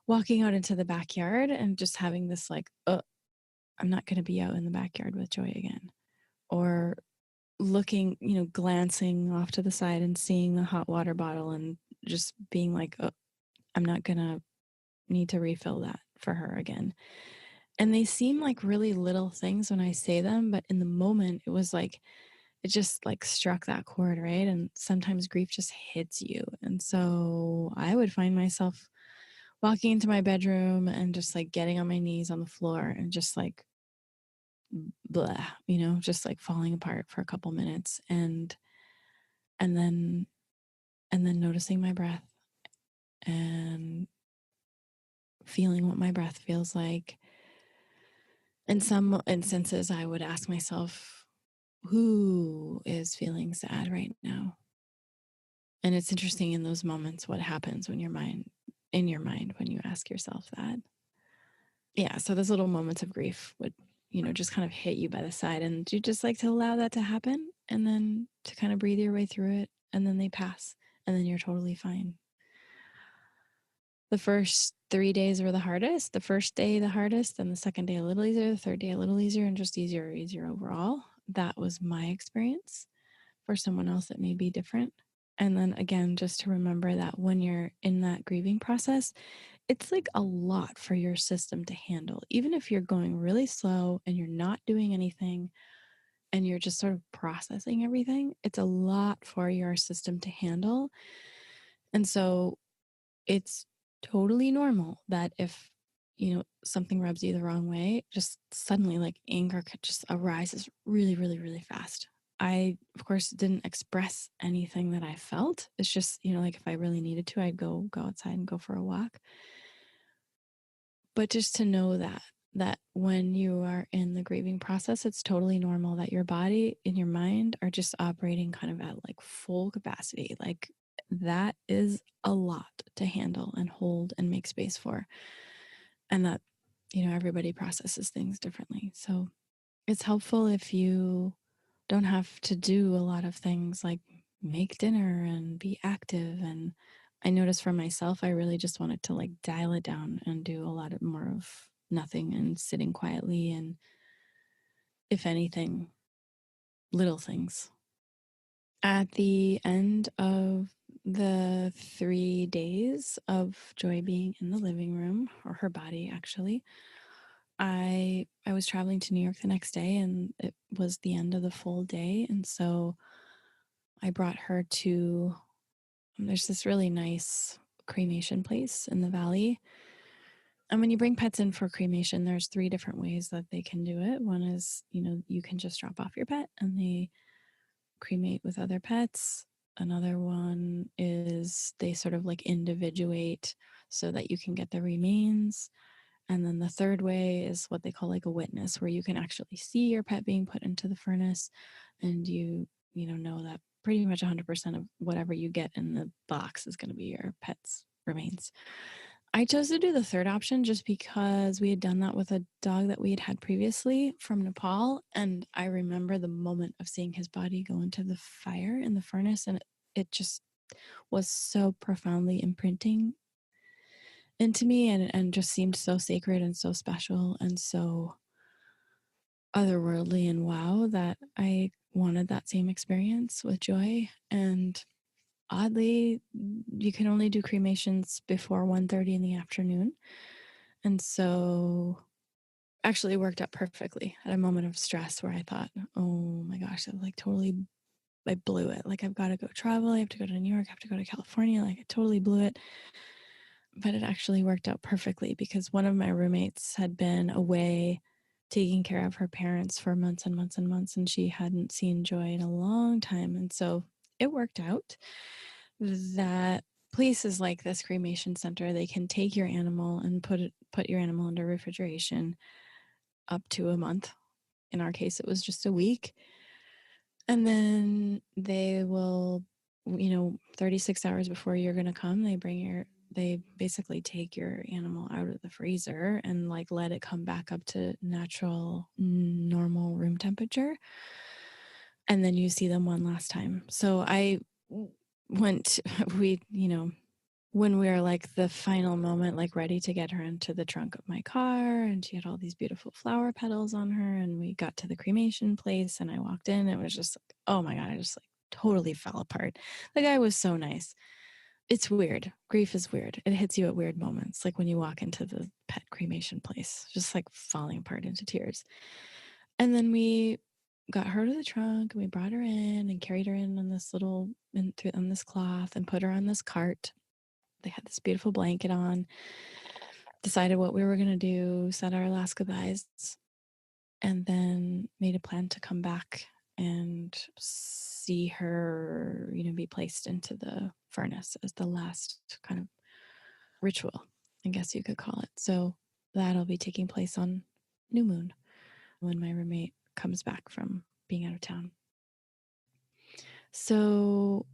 walking out into the backyard and just having this I'm not going to be out in the backyard with Joy again. Or looking, glancing off to the side and seeing the hot water bottle and just being oh, I'm not going to need to refill that for her again. And they seem like really little things when I say them, but in the moment it was it just struck that chord, right? And sometimes grief just hits you. And so I would find myself walking into my bedroom and just getting on my knees on the floor and just blah, just falling apart for a couple minutes, and then noticing my breath and feeling what my breath feels like. In some instances, I would ask myself, who is feeling sad right now? And it's interesting in those moments what happens when in your mind when you ask yourself that. Yeah, so those little moments of grief would, just kind of hit you by the side, and you just like to allow that to happen, and then to kind of breathe your way through it, and then they pass, and then you're totally fine. The first 3 days were the hardest. The first day the hardest, then the second day a little easier, the third day a little easier, and just easier overall. That was my experience. For someone else, it may be different. And then again, just to remember that when you're in that grieving process, it's like a lot for your system to handle. Even if you're going really slow and you're not doing anything and you're just sort of processing everything, it's a lot for your system to handle. And so it's totally normal that if something rubs you the wrong way, just suddenly like anger could just arises really, really, really fast. I, of course, didn't express anything that I felt. It's just, like if I really needed to, I'd go outside and go for a walk. But just to know that when you are in the grieving process, it's totally normal that your body and your mind are just operating kind of at like full capacity. Like that is a lot to handle and hold and make space for. And that, everybody processes things differently. So it's helpful if you don't have to do a lot of things like make dinner and be active. And I noticed for myself, I really just wanted to like dial it down and do a lot more of nothing and sitting quietly. And if anything, little things. At the end of the 3 days of Joy being in the living room, or her body actually, I was traveling to New York the next day, and it was the end of the full day. And so I brought her to, there's this really nice cremation place in the valley. And when you bring pets in for cremation, there's 3 different ways that they can do it. One is, you can just drop off your pet and they cremate with other pets. Another one is they sort of like individuate so that you can get the remains. And then the third way is what they call like a witness, where you can actually see your pet being put into the furnace, and you know that pretty much 100% of whatever you get in the box is going to be your pet's remains. I chose to do the third option just because we had done that with a dog that we had had previously from Nepal. And I remember the moment of seeing his body go into the fire in the furnace, and it just was so profoundly imprinting into me, and just seemed so sacred and so special and so otherworldly and wow, that I wanted that same experience with Joy. And oddly, you can only do cremations before 1:30 in the afternoon. And so actually it worked out perfectly at a moment of stress where I thought, oh my gosh, I blew it. Like I've got to go travel. I have to go to New York. I have to go to California. Like I totally blew it. But it actually worked out perfectly because one of my roommates had been away taking care of her parents for months and months and months, and she hadn't seen Joy in a long time. And so it worked out that places like this cremation center, they can take your animal and put your animal under refrigeration up to a month. In our case, it was just a week. And then they will, 36 hours before you're going to come, they basically take your animal out of the freezer and like let it come back up to natural, normal room temperature. And then you see them one last time. So I went, when we were like the final moment, like ready to get her into the trunk of my car, and she had all these beautiful flower petals on her, and we got to the cremation place and I walked in, it was just like, oh my God, I just like totally fell apart. The guy was so nice. It's weird. Grief is weird. It hits you at weird moments, like when you walk into the pet cremation place, just like falling apart into tears. And then we got her to the trunk and we brought her in and carried her in on this on this cloth and put her on this cart. They had this beautiful blanket on, decided what we were going to do, said our last goodbyes, and then made a plan to come back and see her, be placed into the furnace as the last kind of ritual, I guess you could call it. So that'll be taking place on New Moon when my roommate comes back from being out of town. So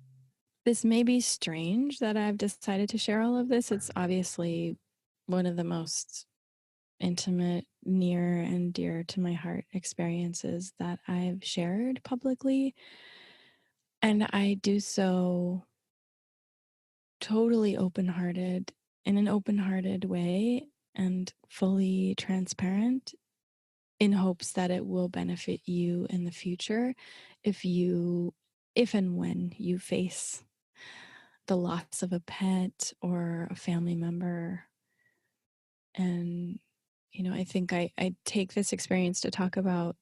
this may be strange that I've decided to share all of this. It's obviously one of the most intimate, near and dear to my heart experiences that I've shared publicly. And I do so totally open-hearted, in an open-hearted way and fully transparent, in hopes that it will benefit you in the future if and when you face the loss of a pet or a family member. And, I think I take this experience to talk about,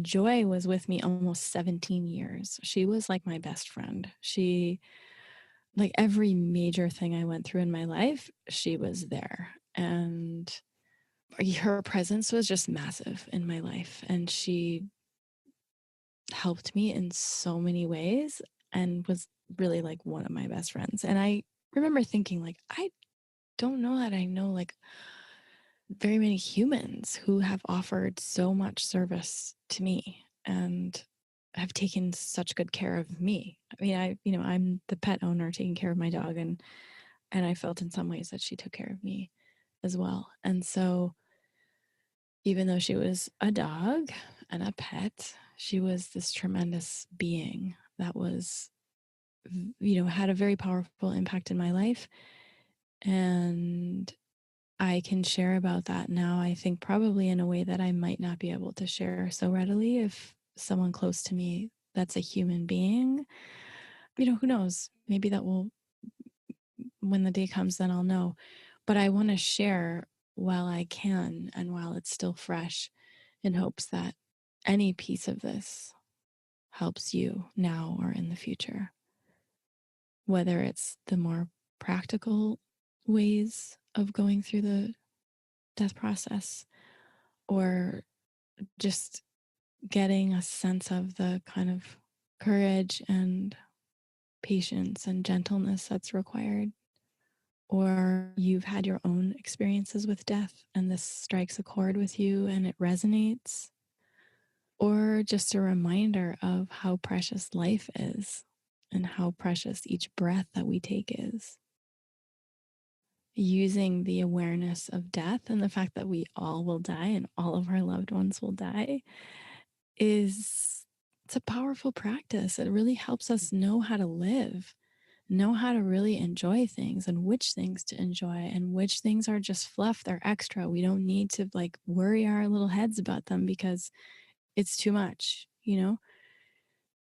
Joy was with me almost 17 years. She was like my best friend. Like every major thing I went through in my life, she was there. And her presence was just massive in my life. And she helped me in so many ways and was really like one of my best friends. And I remember thinking, like, I don't know that I know like very many humans who have offered so much service to me and have taken such good care of me. I'm the pet owner taking care of my dog, and I felt in some ways that she took care of me as well. And so even though she was a dog and a pet, she was this tremendous being that was, had a very powerful impact in my life. And I can share about that now, I think probably in a way that I might not be able to share so readily if someone close to me that's a human being, who knows? Maybe that will, when the day comes, then I'll know. But I want to share while I can and while it's still fresh, in hopes that any piece of this helps you now or in the future. Whether it's the more practical ways of going through the death process, or just getting a sense of the kind of courage and patience and gentleness that's required, or you've had your own experiences with death and this strikes a chord with you and it resonates, or just a reminder of how precious life is and how precious each breath that we take is. Using the awareness of death and the fact that we all will die and all of our loved ones will die it's a powerful practice. It really helps us know how to live, know how to really enjoy things and which things to enjoy and which things are just fluff, they're extra. We don't need to like worry our little heads about them because it's too much,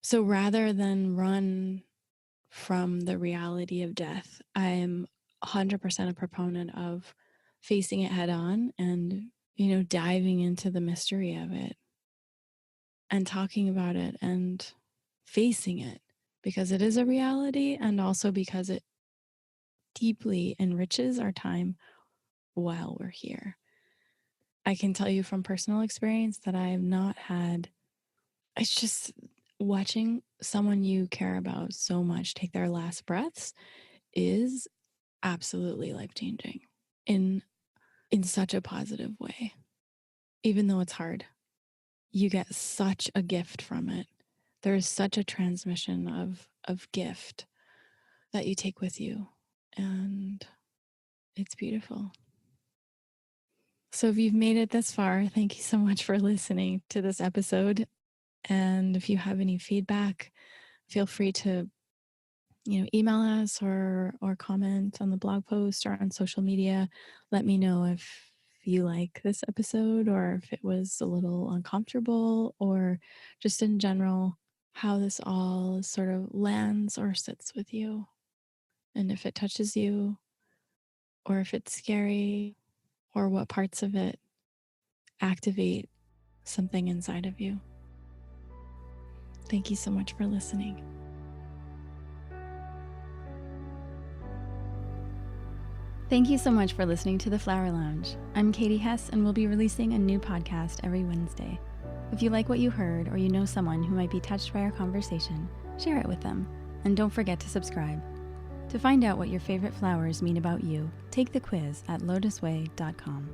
So rather than run from the reality of death, I'm 100% a proponent of facing it head on and, diving into the mystery of it and talking about it and facing it, because it is a reality and also because it deeply enriches our time while we're here. I can tell you from personal experience that I have not had, it's just watching someone you care about so much take their last breaths is absolutely life-changing in such a positive way. Even though it's hard, you get such a gift from it. There's such a transmission of gift that you take with you, and it's beautiful. So if you've made it this far, thank you so much for listening to this episode. And if you have any feedback, feel free to email us or comment on the blog post or on social media. Let me know if you like this episode or if it was a little uncomfortable, or just in general how this all sort of lands or sits with you, and if it touches you or if it's scary, or what parts of it activate something inside of you. Thank you so much for listening. Thank you so much for listening to The Flower Lounge. I'm Katie Hess, and we'll be releasing a new podcast every Wednesday. If you like what you heard, or you know someone who might be touched by our conversation, share it with them. And don't forget to subscribe. To find out what your favorite flowers mean about you, take the quiz at LOTUSWEI.com.